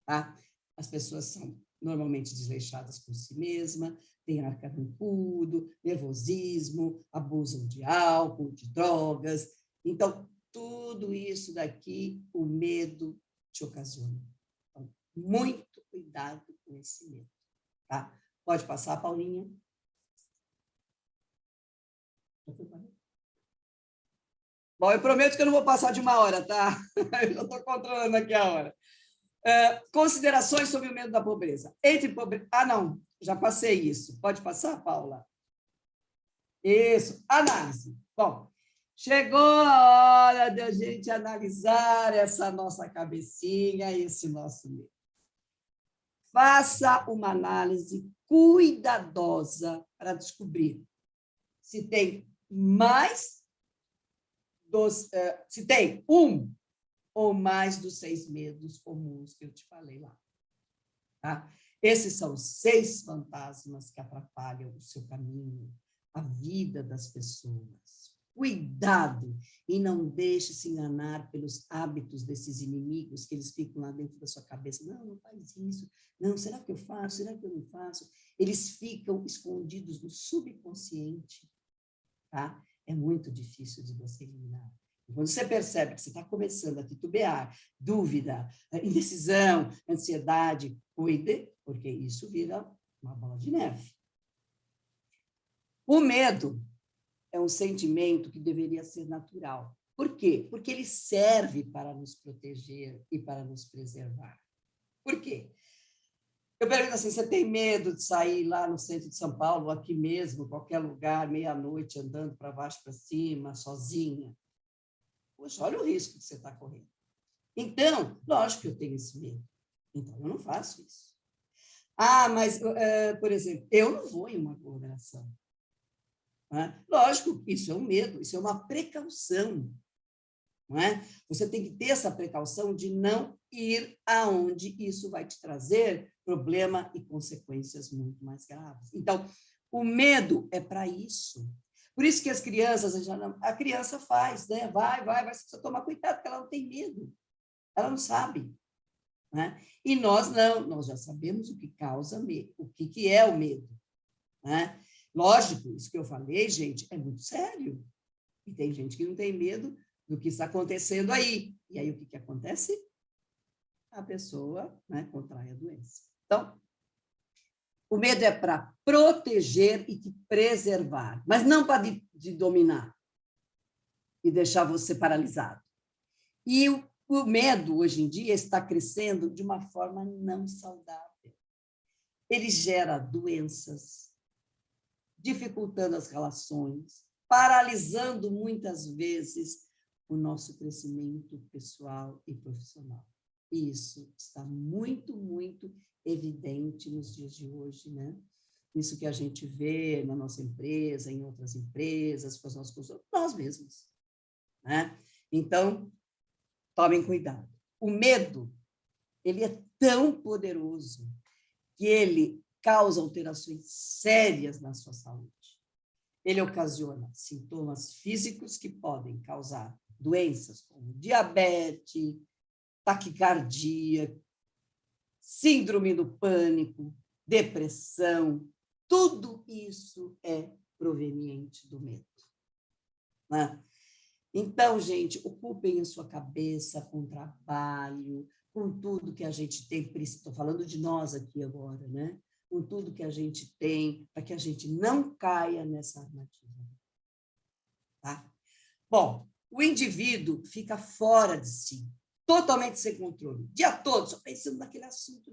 Tá? As pessoas são normalmente desleixadas por si mesma, têm ar carrancudo, nervosismo, abusam de álcool, de drogas. Então, tudo isso daqui, o medo te ocasiona. Então, muito cuidado com esse medo. Tá? Pode passar, Paulinha? Bom, eu prometo que eu não vou passar de 1 hora, tá? Eu já estou controlando aqui a hora. Considerações sobre o medo da pobreza. Ah, não, já passei isso. Pode passar, Paula? Isso, análise. Bom, chegou a hora de a gente analisar essa nossa cabecinha, esse nosso medo. Faça uma análise cuidadosa para descobrir se tem se tem um ou mais dos 6 medos comuns que eu te falei lá. Tá? Esses são os 6 fantasmas que atrapalham o seu caminho, a vida das pessoas. Cuidado e não deixe se enganar pelos hábitos desses inimigos que eles ficam lá dentro da sua cabeça. Não, não faz isso. Não, será que eu faço? Será que eu não faço? Eles ficam escondidos no subconsciente. Tá? É muito difícil de você eliminar. Quando você percebe que você está começando a titubear, dúvida, indecisão, ansiedade, cuide, porque isso vira uma bola de neve. O medo é um sentimento que deveria ser natural. Por quê? Porque ele serve para nos proteger e para nos preservar. Por quê? Eu pergunto assim, você tem medo de sair lá no centro de São Paulo, aqui mesmo, qualquer lugar, meia-noite, andando para baixo, para cima, sozinha? Poxa, olha o risco que você está correndo. Então, lógico que eu tenho esse medo. Então, eu não faço isso. Ah, mas, por exemplo, eu não vou em uma aglomeração. Né? Lógico, isso é um medo, isso é uma precaução. não é? Você tem que ter essa precaução de não ir aonde isso vai te trazer problema e consequências muito mais graves. Então, o medo é para isso. Por isso que as crianças, a criança faz, né? Vai, você tomar cuidado, porque ela não tem medo. Ela não sabe. Né? E nós não, nós já sabemos o que causa medo, o que é o medo. Né? Lógico, isso que eu falei, gente, é muito sério. E tem gente que não tem medo do que está acontecendo aí. E aí o que acontece? A pessoa, né, contrai a doença. Então, o medo é para proteger e te preservar, mas não para te dominar e deixar você paralisado. E o medo, hoje em dia, está crescendo de uma forma não saudável. Ele gera doenças, dificultando as relações, paralisando muitas vezes o nosso crescimento pessoal e profissional. E isso está muito, muito evidente nos dias de hoje, né? Isso que a gente vê na nossa empresa, em outras empresas, com os nossos consultores, nós mesmos, né? Então, tomem cuidado. O medo, ele é tão poderoso que ele causa alterações sérias na sua saúde. Ele ocasiona sintomas físicos que podem causar doenças como diabetes, taquicardia, síndrome do pânico, depressão. Tudo isso é proveniente do medo. Né? Então, gente, ocupem a sua cabeça com trabalho, com tudo que a gente tem, estou falando de nós aqui agora, né? Com tudo que a gente tem, para que a gente não caia nessa armadilha. Tá? Bom, o indivíduo fica fora de si, totalmente sem controle, o dia todo, só pensando naquele assunto,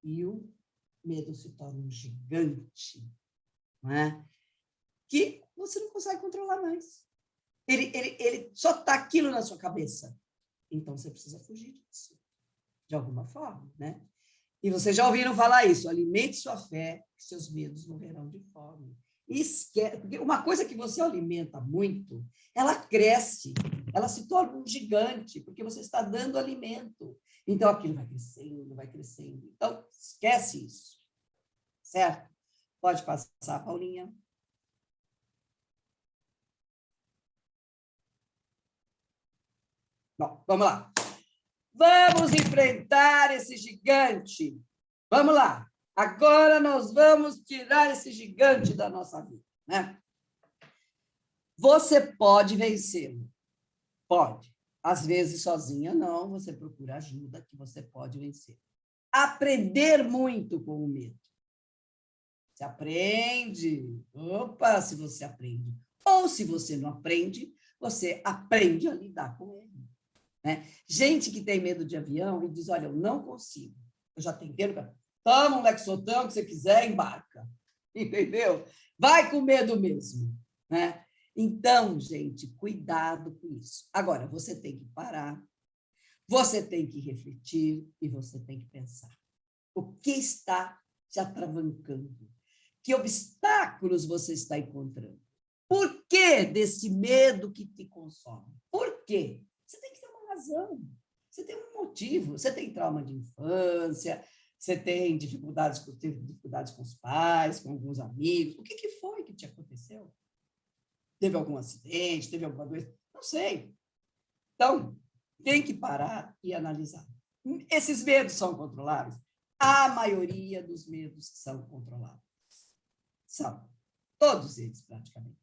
e o medo se torna um gigante, não é? Que você não consegue controlar mais. Ele só está aquilo na sua cabeça. Então, você precisa fugir disso, de alguma forma, né? E vocês já ouviram falar isso, alimente sua fé, que seus medos morrerão de fome. Porque uma coisa que você alimenta muito, ela cresce, ela se torna um gigante, porque você está dando alimento. Então, aquilo vai crescendo, vai crescendo. Então, esquece isso, certo? Pode passar, Paulinha. Bom, vamos lá. Vamos enfrentar esse gigante. Vamos lá. Agora nós vamos tirar esse gigante da nossa vida, né? Você pode vencê-lo. Pode. Às vezes sozinha não, você procura ajuda que você pode vencer. Aprender muito com o medo. Você aprende. Opa, se você aprende. Ou se você não aprende, você aprende a lidar com ele. Né? Gente que tem medo de avião e diz, olha, eu não consigo. Eu já tentei. Toma um Lexotan que você quiser, embarca. Entendeu? Vai com medo mesmo. Né? Então, gente, cuidado com isso. Agora, você tem que parar, você tem que refletir e você tem que pensar. O que está te atravancando? Que obstáculos você está encontrando? Por que desse medo que te consome? Por quê? Você tem que ter uma razão. Você tem um motivo. Você tem trauma de infância, você tem dificuldades com os pais, com alguns amigos. O que foi que te aconteceu? Teve algum acidente? Teve alguma doença? Não sei. Então, tem que parar e analisar. Esses medos são controláveis? A maioria dos medos são controláveis. São. Todos eles, praticamente.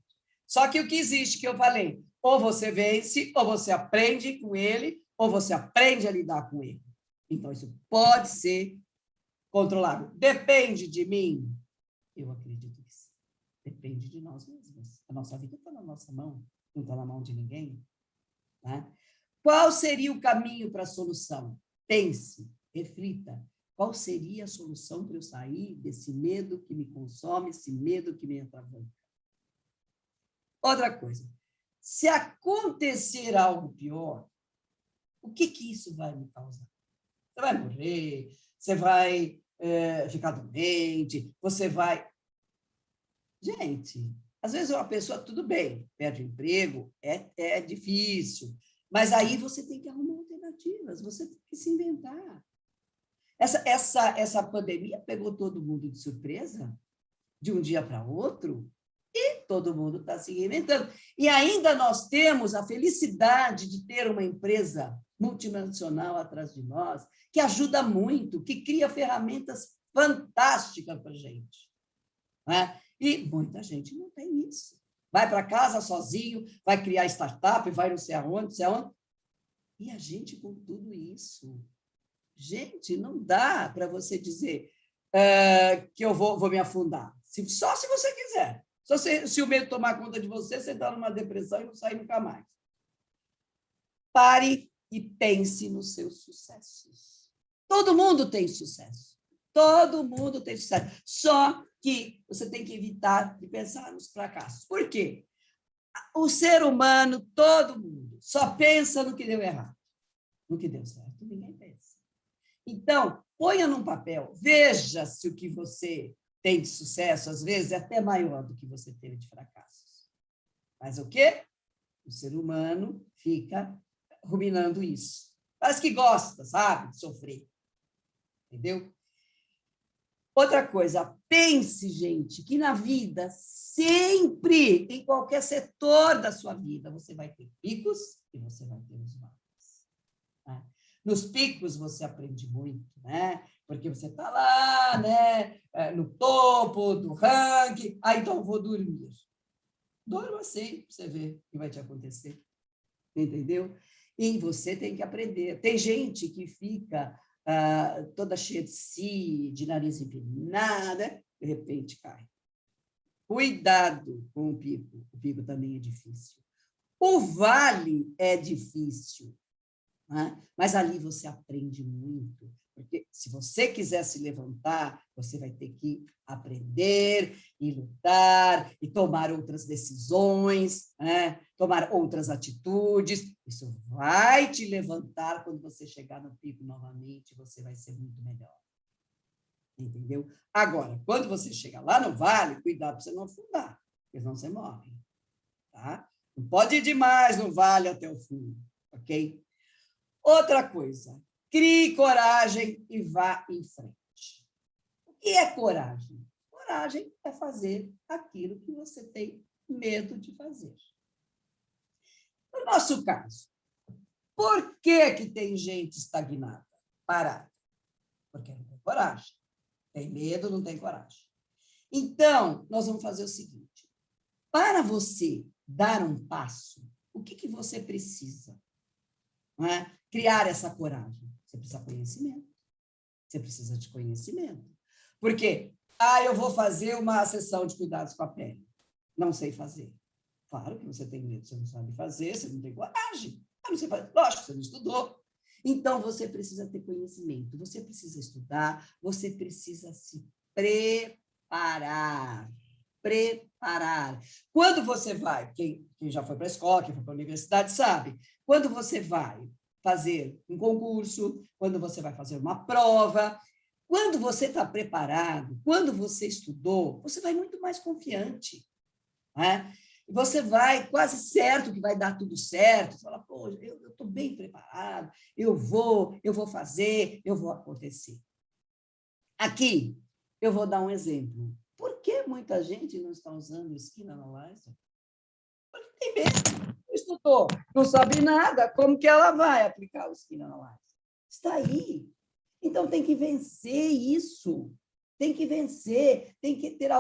Só que o que existe, que eu falei, ou você vence, ou você aprende com ele, ou você aprende a lidar com ele. Então, isso pode ser controlável. Depende de mim? Eu acredito que sim. Depende de nós mesmos. A nossa vida está na nossa mão, não está na mão de ninguém. Né? Qual seria o caminho para a solução? Pense, reflita. Qual seria a solução para eu sair desse medo que me consome, esse medo que me atravanca? Outra coisa, se acontecer algo pior, o que isso vai me causar? Você vai morrer, você vai ficar doente, você vai... Gente, às vezes uma pessoa, tudo bem, perde o emprego, é difícil, Mas aí você tem que arrumar alternativas, você tem que se inventar. Essa pandemia pegou todo mundo de surpresa, de um dia para outro, e todo mundo está se reinventando. E ainda nós temos a felicidade de ter uma empresa multinacional atrás de nós, que ajuda muito, que cria ferramentas fantásticas para a gente. Né? E muita gente não tem isso. Vai para casa sozinho, vai criar startup, vai não sei aonde, não sei aonde. E a gente com tudo isso. Gente, não dá para você dizer que eu vou me afundar. Só se você quiser. Se o medo tomar conta de você, você está numa depressão e não sai nunca mais. Pare e pense nos seus sucessos. Todo mundo tem sucesso. Todo mundo tem sucesso. Só que você tem que evitar de pensar nos fracassos. Por quê? O ser humano, todo mundo, só pensa no que deu errado. No que deu certo, ninguém pensa. Então, ponha num papel, veja se o que você tem de sucesso, às vezes, é até maior do que você teve de fracassos. Mas o quê? O ser humano fica ruminando isso. Parece que gosta, sabe, de sofrer. Entendeu? Outra coisa, pense, gente, que na vida, sempre, em qualquer setor da sua vida, você vai ter picos e você vai ter os vales. Né? Nos picos você aprende muito, né? Porque você está lá, né? No topo do ranking, então eu vou dormir. Dorma assim, para você ver o que vai te acontecer. Entendeu? E você tem que aprender. Tem gente que fica toda cheia de si, de nariz empinada, de repente cai. Cuidado com o pico também é difícil. O vale é difícil, né? Mas ali você aprende muito, porque se você quiser se levantar, você vai ter que aprender e lutar e tomar outras decisões, né? Tomar outras atitudes. Isso vai te levantar quando você chegar no pico novamente, você vai ser muito melhor. Entendeu? Agora, quando você chega lá no vale, cuidado para você não afundar, porque senão você morre. Tá? Não pode ir demais no vale até o fundo, ok? Outra coisa, crie coragem e vá em frente. O que é coragem? Coragem é fazer aquilo que você tem medo de fazer. No nosso caso, por que tem gente estagnada, parada? Porque não tem coragem. Tem medo, não tem coragem. Então, nós vamos fazer o seguinte. Para você dar um passo, o que você precisa? Não é? Criar essa coragem. Você precisa de conhecimento. Você precisa de conhecimento. Porque, eu vou fazer uma sessão de cuidados com a pele. Não sei fazer. Claro que você tem medo, você não sabe fazer, você não tem coragem. Não sei fazer. Lógico, você não estudou. Então, você precisa ter conhecimento, você precisa estudar, você precisa se preparar. Preparar. Quando você vai, quem já foi para a escola, quem foi para a universidade, sabe, quando você vai fazer um concurso, quando você vai fazer uma prova, quando você está preparado, quando você estudou, você vai muito mais confiante. Né? Você vai quase certo que vai dar tudo certo. Você fala, pô, eu estou bem preparado, eu vou fazer, eu vou acontecer. Aqui, eu vou dar um exemplo. Por que muita gente não está usando Skin Analyzer? Porque tem medo. Estudou, não sabe nada, como que ela vai aplicar o Skin Analyzer? Está aí. Então, tem que vencer isso. Tem que vencer, tem que ter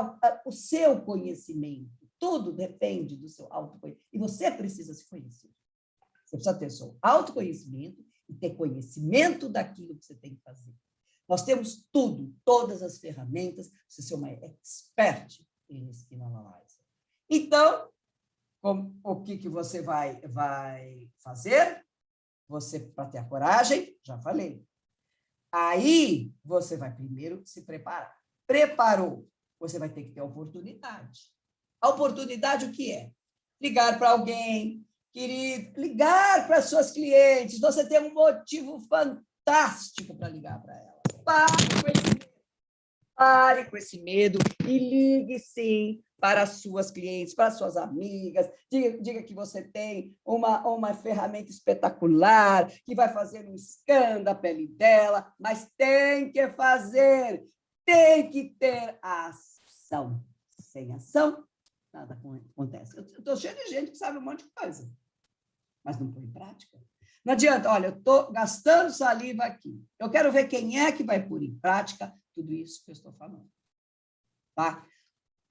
o seu conhecimento. Tudo depende do seu autoconhecimento. E você precisa se conhecer. Você precisa ter seu autoconhecimento e ter conhecimento daquilo que você tem que fazer. Nós temos tudo, todas as ferramentas, você ser uma expert em Skin Analyzer. Então, o que você vai fazer? Você, para ter a coragem, já falei. Aí, você vai primeiro se preparar. Preparou, você vai ter que ter a oportunidade. A oportunidade, o que é? Ligar para alguém, querido, ligar para suas clientes. Você tem um motivo fantástico para ligar para elas. Para o conhecimento. Pare com esse medo e ligue, sim, para as suas clientes, para as suas amigas. Diga que você tem uma ferramenta espetacular, que vai fazer um scan da pele dela, mas tem que fazer, tem que ter a ação. Sem ação, nada acontece. Eu estou cheio de gente que sabe um monte de coisa, mas não põe em prática. Não adianta, olha, eu estou gastando saliva aqui. Eu quero ver quem é que vai pôr em prática tudo isso que eu estou falando. Tá?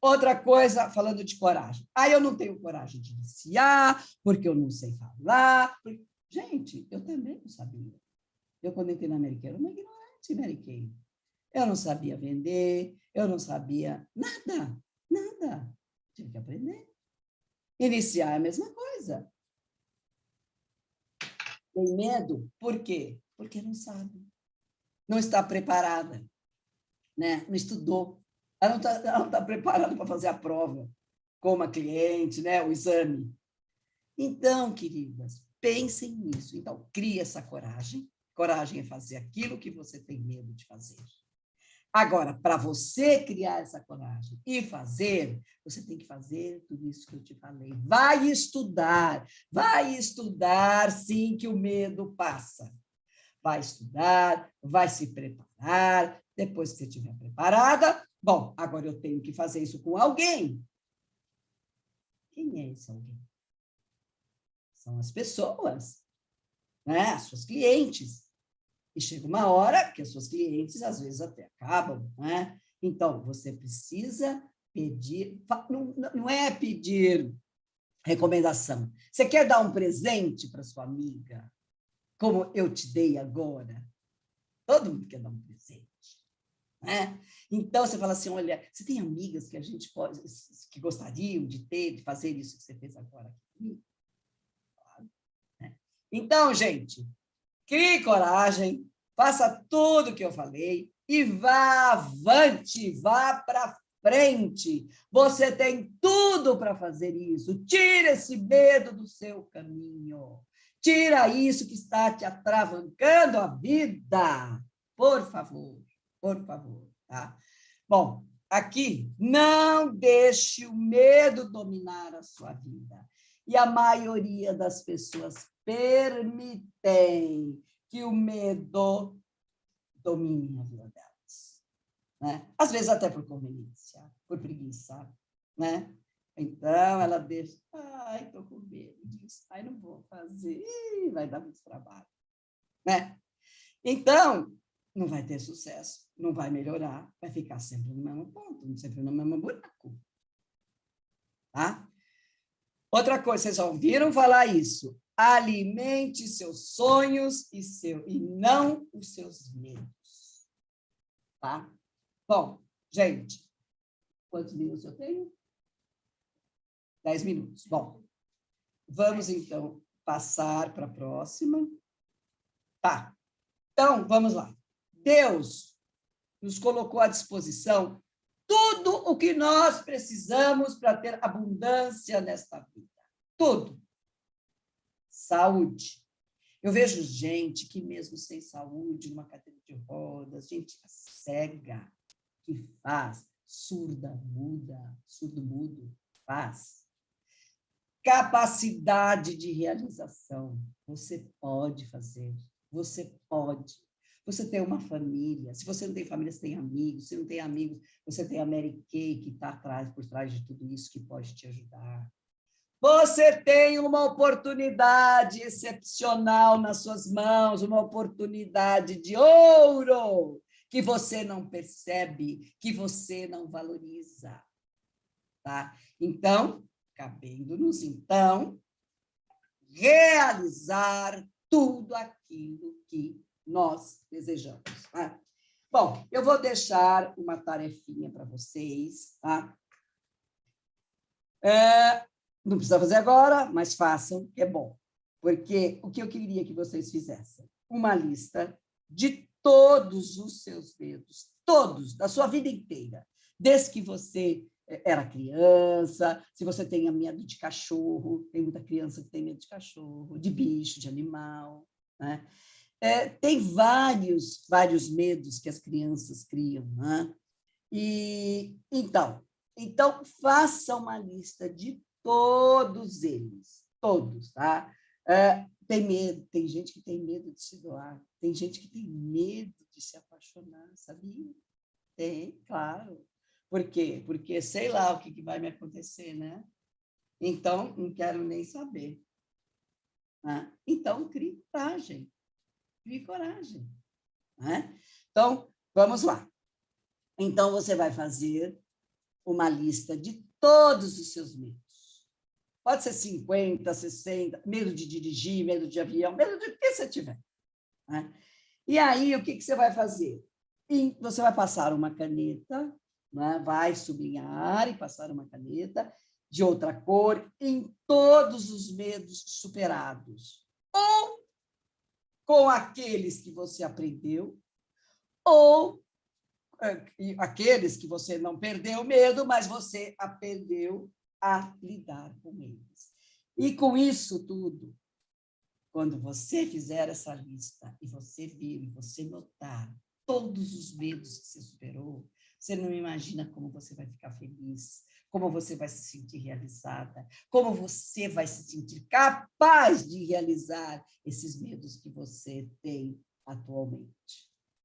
Outra coisa, falando de coragem. Eu não tenho coragem de iniciar, porque eu não sei falar. Gente, eu também não sabia. Eu, quando entrei na Americana, era uma ignorante Americana. Eu não sabia vender, eu não sabia nada, nada. Tive que aprender. Iniciar é a mesma coisa. Tem medo? Por quê? Porque não sabe. Não está preparada, né? Não estudou. Ela não está preparada para fazer a prova, como a cliente, né? O exame. Então, queridas, pensem nisso. Então, crie essa coragem. Coragem é fazer aquilo que você tem medo de fazer. Agora, para você criar essa coragem e fazer, você tem que fazer tudo isso que eu te falei. Vai estudar, sim, que o medo passa. Vai estudar, vai se preparar. Depois que você estiver preparada, bom, agora eu tenho que fazer isso com alguém. Quem é esse alguém? São as pessoas, né? As suas clientes. E chega uma hora que as suas clientes, às vezes, até acabam, né? Então, você precisa pedir, não é pedir recomendação. Você quer dar um presente para sua amiga, como eu te dei agora? Todo mundo quer dar um presente, né? Então, você fala assim, olha, você tem amigas que a gente pode, que gostariam de ter, de fazer isso que você fez agora comigo? Claro, né? Então, gente, crie coragem, faça tudo o que eu falei e vá avante, vá para frente. Você tem tudo para fazer isso. Tira esse medo do seu caminho. Tira isso que está te atravancando a vida. Por favor, tá? Bom, aqui, não deixe o medo dominar a sua vida. E a maioria das pessoas permitem que o medo domine a vida delas, né? Às vezes até por conveniência, por preguiça, né? Então, ela deixa, estou com medo disso, não vou fazer, vai dar muito trabalho, né? Então, não vai ter sucesso, não vai melhorar, vai ficar sempre no mesmo ponto, sempre no mesmo buraco, tá? Outra coisa, vocês já ouviram falar isso? Alimente seus sonhos e não os seus medos. Tá? Bom, gente, quantos minutos eu tenho? 10 minutos. Bom, vamos então passar para a próxima. Tá. Então, vamos lá. Deus nos colocou à disposição tudo o que nós precisamos para ter abundância nesta vida. Tudo. Saúde. Eu vejo gente que, mesmo sem saúde, numa cadeira de rodas, gente cega, que faz, surdo mudo, faz. Capacidade de realização. Você pode fazer, você pode. Você tem uma família. Se você não tem família, você tem amigos. Se não tem amigos, você tem a Mary Kay, que está por trás de tudo isso, que pode te ajudar. Você tem uma oportunidade excepcional nas suas mãos, uma oportunidade de ouro que você não percebe, que você não valoriza. Tá? Então, cabendo-nos, então, realizar tudo aquilo que nós desejamos. Tá? Bom, eu vou deixar uma tarefinha para vocês, tá? Não precisa fazer agora, mas façam, que é bom. Porque o que eu queria que vocês fizessem? Uma lista de todos os seus medos, todos, da sua vida inteira, desde que você era criança, se você tem medo de cachorro, tem muita criança que tem medo de cachorro, de bicho, de animal, né? Tem vários medos que as crianças criam, né? E então faça uma lista de todos eles, todos, tá? Tem medo, tem gente que tem medo de se doar, tem gente que tem medo de se apaixonar, sabia? Tem, claro. Por quê? Porque sei lá o que vai me acontecer, né? Então, não quero nem saber. Né? Então, crie coragem. Crie coragem. Né? Então, vamos lá. Então, você vai fazer uma lista de todos os seus medos. Pode ser 50, 60, medo de dirigir, medo de avião, medo de que você tiver. Né? E aí, o que você vai fazer? Você vai passar uma caneta, né? Vai sublinhar e passar uma caneta de outra cor em todos os medos superados. Ou com aqueles que você aprendeu, ou aqueles que você não perdeu medo, mas você aprendeu a lidar com eles. E com isso tudo, quando você fizer essa lista e você vir, você notar todos os medos que você superou, você não imagina como você vai ficar feliz, como você vai se sentir realizada, como você vai se sentir capaz de realizar esses medos que você tem atualmente.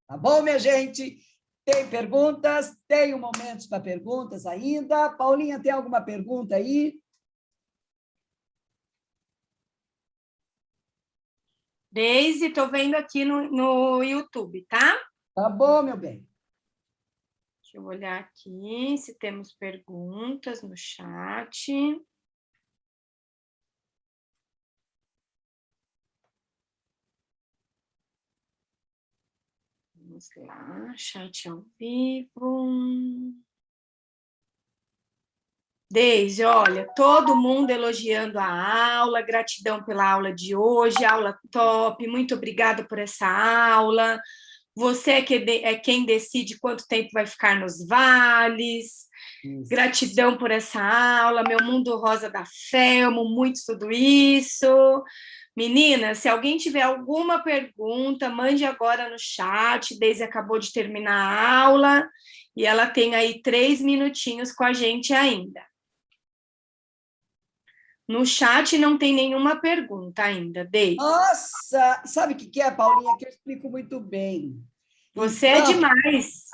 Tá bom, minha gente? Tem perguntas? Tenho momentos para perguntas ainda. Paulinha, tem alguma pergunta aí? Deise, estou vendo aqui no YouTube, tá? Tá bom, meu bem. Deixa eu olhar aqui se temos perguntas no chat. Vamos lá, chat ao vivo. Deise, olha, todo mundo elogiando a aula, gratidão pela aula de hoje, aula top, muito obrigada por essa aula. Você é quem decide quanto tempo vai ficar nos vales. Isso. Gratidão por essa aula, meu mundo rosa da fé, amo muito tudo isso. Meninas, se alguém tiver alguma pergunta, mande agora no chat. Deise acabou de terminar a aula e ela tem aí 3 minutinhos com a gente ainda. No chat não tem nenhuma pergunta ainda, Deise. Nossa, sabe o que é, Paulinha? Que eu explico muito bem. Você é demais.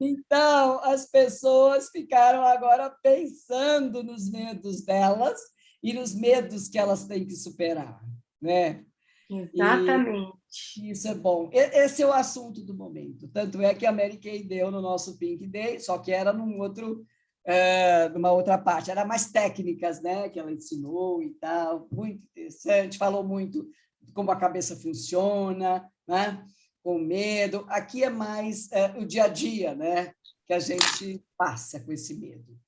Então, as pessoas ficaram agora pensando nos medos delas e nos medos que elas têm que superar, né? Exatamente. E isso é bom. Esse é o assunto do momento. Tanto é que a Mary Kay deu no nosso Pink Day, só que era numa outra parte. Era mais técnicas, né? Que ela ensinou e tal. Muito interessante. Falou muito como a cabeça funciona, né? Com medo. Aqui é mais o dia a dia, né? Que a gente passa com esse medo.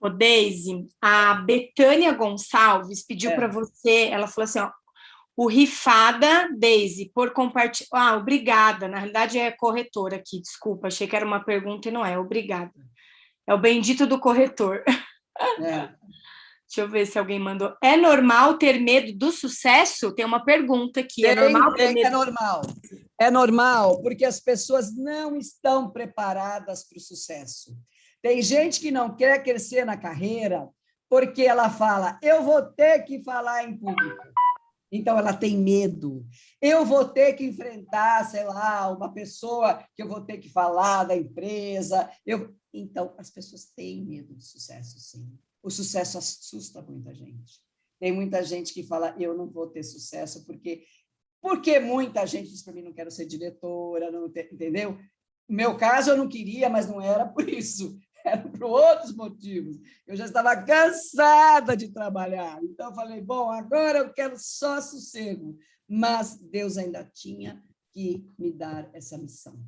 Ô, Deise, a Betânia Gonçalves pediu para você, ela falou assim, ó, o Rifada, Deise, por compartilhar... Ah, obrigada, na realidade é corretor aqui, desculpa, achei que era uma pergunta e não é, obrigada. É o bendito do corretor. Deixa eu ver se alguém mandou. É normal ter medo do sucesso? Tem uma pergunta aqui. É normal ter medo? É normal. É normal, porque as pessoas não estão preparadas para o sucesso. Tem gente que não quer crescer na carreira porque ela fala, eu vou ter que falar em público. Então, ela tem medo. Eu vou ter que enfrentar, sei lá, uma pessoa que eu vou ter que falar da empresa. Então, as pessoas têm medo de sucesso, sim. O sucesso assusta muita gente. Tem muita gente que fala, eu não vou ter sucesso porque muita gente diz para mim, não quero ser diretora, entendeu? No meu caso, eu não queria, mas não era por isso. Era por outros motivos. Eu já estava cansada de trabalhar. Então, eu falei, bom, agora eu quero só sossego. Mas Deus ainda tinha que me dar essa missão.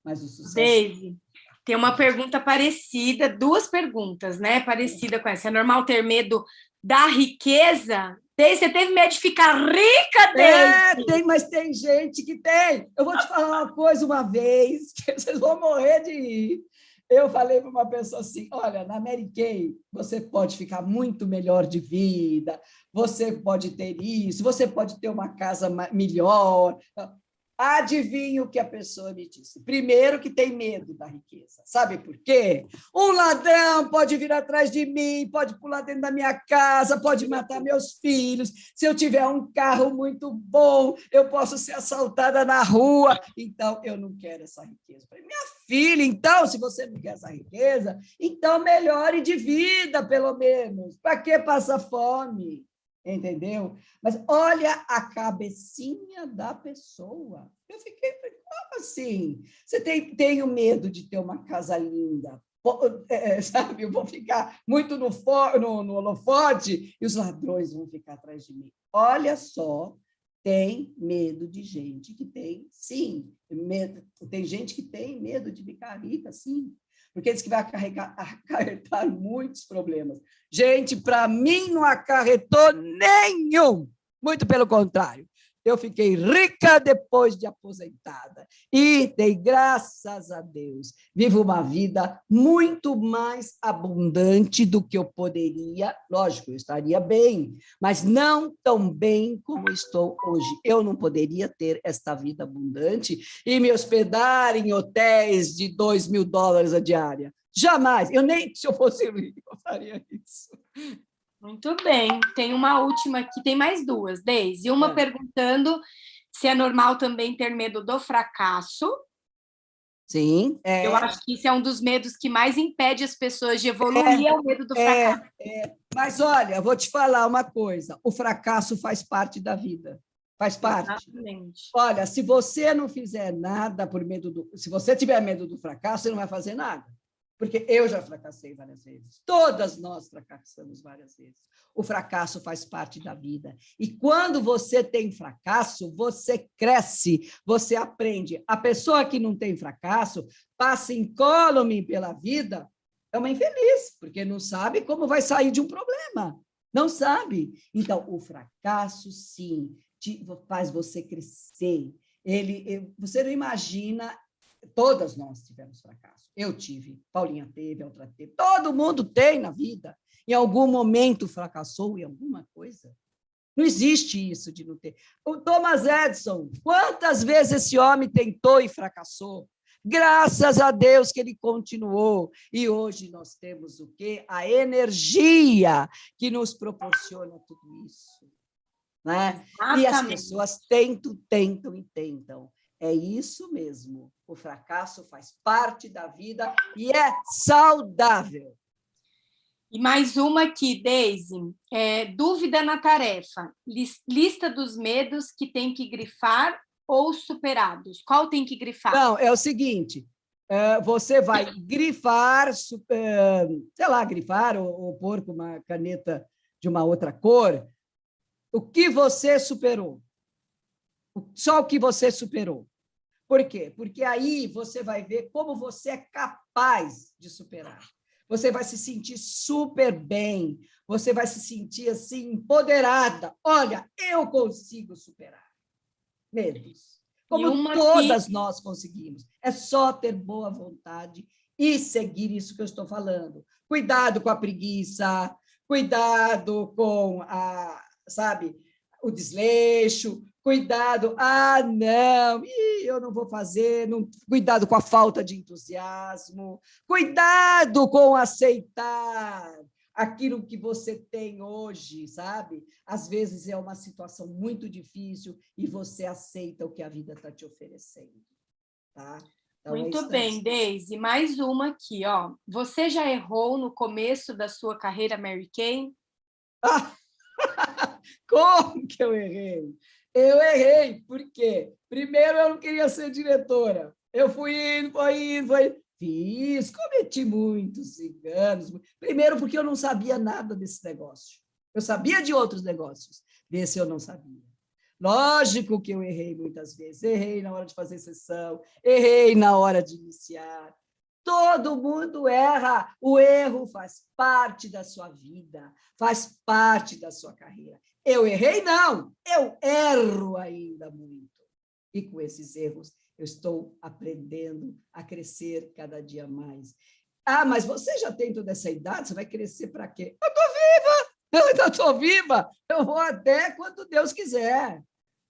Mas o sucesso... Deise, tem uma pergunta parecida, 2 perguntas, né? Parecida com essa. É normal ter medo da riqueza? Deise, você teve medo de ficar rica, Deise? Mas tem gente que tem. Eu vou te falar uma coisa uma vez, que vocês vão morrer de rir. Eu falei para uma pessoa assim, olha, na Mary Kay, você pode ficar muito melhor de vida, você pode ter isso, você pode ter uma casa melhor. Adivinha o que a pessoa me disse? Primeiro, que tem medo da riqueza. Sabe por quê? Um ladrão pode vir atrás de mim, pode pular dentro da minha casa, pode matar meus filhos. Se eu tiver um carro muito bom, eu posso ser assaltada na rua. Então, eu não quero essa riqueza. Falei, minha filha, então, se você não quer essa riqueza, então melhore de vida, pelo menos. Para que passar fome? Entendeu? Mas olha a cabecinha da pessoa. Eu fiquei, como assim? Você tem medo de ter uma casa linda, sabe? Eu vou ficar muito no holofote e os ladrões vão ficar atrás de mim. Olha só, tem medo de gente que tem, sim, medo. Tem gente que tem medo de ficar rica, sim, porque diz que vai acarretar muitos problemas. Gente, para mim não acarretou nenhum, muito pelo contrário. Eu fiquei rica depois de aposentada e dei graças a Deus. Vivo uma vida muito mais abundante do que eu poderia. Lógico, eu estaria bem, mas não tão bem como estou hoje. Eu não poderia ter esta vida abundante e me hospedar em hotéis de $2.000 a diária. Jamais. Eu nem se eu fosse rico, eu faria isso. Muito bem. Tem uma última aqui, tem mais duas, Deise. Uma perguntando se é normal também ter medo do fracasso. Sim. Eu acho que isso é um dos medos que mais impede as pessoas de evoluir, é o medo do fracasso. Mas, olha, vou te falar uma coisa. O fracasso faz parte da vida. Faz parte. Exatamente. Olha, se você não fizer nada por medo do... Se você tiver medo do fracasso, você não vai fazer nada. Porque eu já fracassei várias vezes. Todas nós fracassamos várias vezes. O fracasso faz parte da vida. E quando você tem fracasso, você cresce, você aprende. A pessoa que não tem fracasso passa incólume pela vida, é uma infeliz, porque não sabe como vai sair de um problema. Não sabe. Então, o fracasso, sim, faz você crescer. Você não imagina... Todas nós tivemos fracasso. Eu tive, Paulinha teve, outra teve. Todo mundo tem na vida. Em algum momento fracassou em alguma coisa. Não existe isso de não ter. O Thomas Edison, quantas vezes esse homem tentou e fracassou? Graças a Deus que ele continuou. E hoje nós temos o quê? A energia que nos proporciona tudo isso. Né? E as pessoas tentam e tentam. É isso mesmo. O fracasso faz parte da vida e é saudável. E mais uma aqui, Deise. Dúvida na tarefa. Lista dos medos que tem que grifar ou superados. Qual tem que grifar? Não, é o seguinte. Você vai grifar, sei lá, grifar ou pôr com uma caneta de uma outra cor o que você superou. Só o que você superou. Por quê? Porque aí você vai ver como você é capaz de superar. Você vai se sentir super bem, você vai se sentir assim empoderada. Olha, eu consigo superar medos, como todas nós conseguimos. É só ter boa vontade e seguir isso que eu estou falando. Cuidado com a preguiça, cuidado com o desleixo, cuidado, não, eu não vou fazer, cuidado com a falta de entusiasmo, cuidado com aceitar aquilo que você tem hoje, sabe? Às vezes é uma situação muito difícil e você aceita o que a vida está te oferecendo, tá? Então, muito bem, Deise. Mais uma aqui, ó. Você já errou no começo da sua carreira Mary Kay? Como que eu errei? Eu errei, por quê? Primeiro, eu não queria ser diretora. Eu fui indo. Cometi muitos enganos. Primeiro, porque eu não sabia nada desse negócio. Eu sabia de outros negócios, desse eu não sabia. Lógico que eu errei muitas vezes. Errei na hora de fazer sessão, errei na hora de iniciar. Todo mundo erra. O erro faz parte da sua vida, faz parte da sua carreira. Eu errei, não. Eu erro ainda muito. E com esses erros, eu estou aprendendo a crescer cada dia mais. Mas você já tem toda essa idade, você vai crescer para quê? Eu estou viva! Eu ainda estou viva! Eu vou até quando Deus quiser.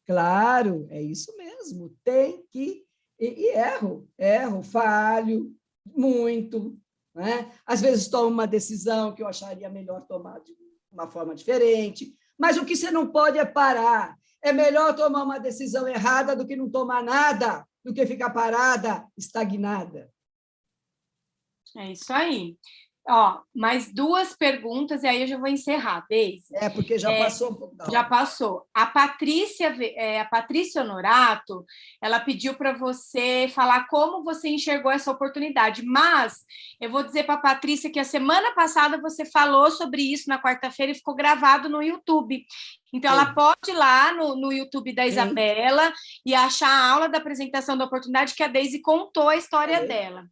Claro, é isso mesmo. Tem que... E erro, falho muito, né? Às vezes tomo uma decisão que eu acharia melhor tomar de uma forma diferente, mas o que você não pode é parar. É melhor tomar uma decisão errada do que não tomar nada, do que ficar parada, estagnada. É isso aí. Ó, mais 2 perguntas e aí eu já vou encerrar, Deise. Porque já passou um pouco da hora. Já passou. A Patrícia Honorato, ela pediu para você falar como você enxergou essa oportunidade, mas eu vou dizer para a Patrícia que a semana passada você falou sobre isso na quarta-feira e ficou gravado no YouTube. Então, ela pode ir lá no YouTube da Isabela e achar a aula da apresentação da oportunidade que a Deise contou a história dela.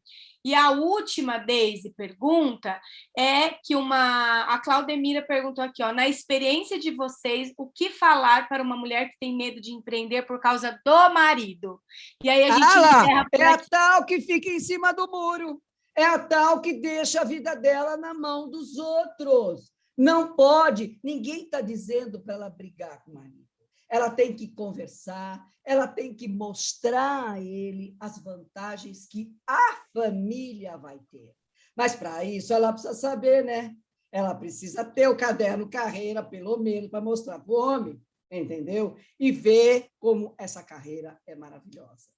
E a última, Deise, pergunta é que a Claudemira perguntou aqui, ó, na experiência de vocês, o que falar para uma mulher que tem medo de empreender por causa do marido? E aí a gente encerra por aqui. É a tal que fica em cima do muro, é a tal que deixa a vida dela na mão dos outros. Não pode, ninguém está dizendo para ela brigar com o marido. Ela tem que conversar, ela tem que mostrar a ele as vantagens que a família vai ter. Mas, para isso, ela precisa saber, né? Ela precisa ter o caderno carreira, pelo menos, para mostrar para o homem, entendeu? E ver como essa carreira é maravilhosa.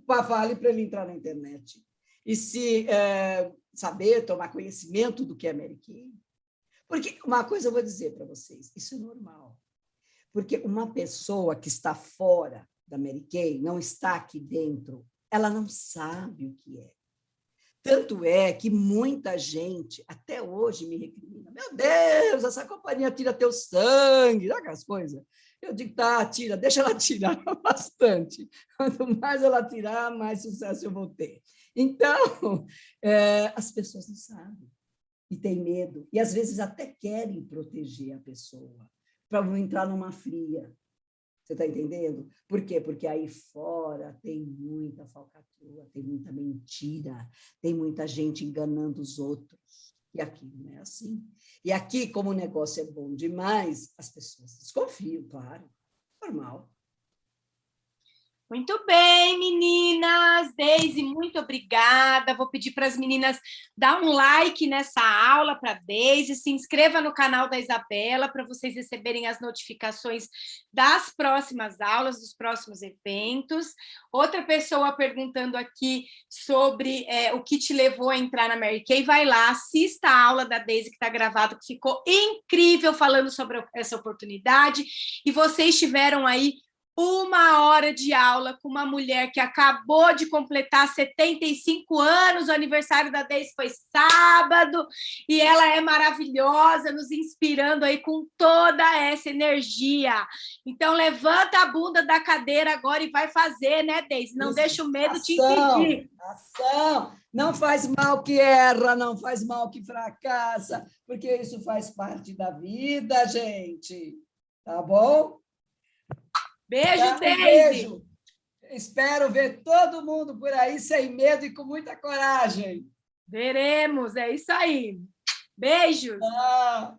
Fale para ele entrar na internet. E se saber, tomar conhecimento do que é Mary Kay. Porque uma coisa eu vou dizer para vocês, isso é normal. Porque uma pessoa que está fora da Mary Kay, não está aqui dentro, ela não sabe o que é. Tanto é que muita gente, até hoje, me recrimina. Meu Deus, essa companhia tira teu sangue, sabe aquelas coisas? Eu digo, tá, tira, deixa ela tirar bastante. Quanto mais ela tirar, mais sucesso eu vou ter. Então, as pessoas não sabem e têm medo. E, às vezes, até querem proteger a pessoa, para não entrar numa fria. Você está entendendo? Por quê? Porque aí fora tem muita falcatrua, tem muita mentira, tem muita gente enganando os outros. E aqui não é assim. E aqui, como o negócio é bom demais, as pessoas desconfiam, claro. Normal. Muito bem, meninas. Deise, muito obrigada. Vou pedir para as meninas dar um like nessa aula para a Deise, se inscreva no canal da Isabela para vocês receberem as notificações das próximas aulas, dos próximos eventos. Outra pessoa perguntando aqui sobre o que te levou a entrar na Mary Kay. Vai lá, assista a aula da Deise que está gravada, que ficou incrível falando sobre essa oportunidade. E vocês tiveram aí 1 hora de aula com uma mulher que acabou de completar 75 anos, o aniversário da Deise foi sábado, e ela é maravilhosa, nos inspirando aí com toda essa energia. Então, levanta a bunda da cadeira agora e vai fazer, né, Deise? Não deixa o medo te impedir. Ação! Não faz mal que erra, não faz mal que fracassa, porque isso faz parte da vida, gente. Tá bom? Beijo, Deise! Beijo! Espero ver todo mundo por aí sem medo e com muita coragem. Veremos, é isso aí. Beijos! Ah.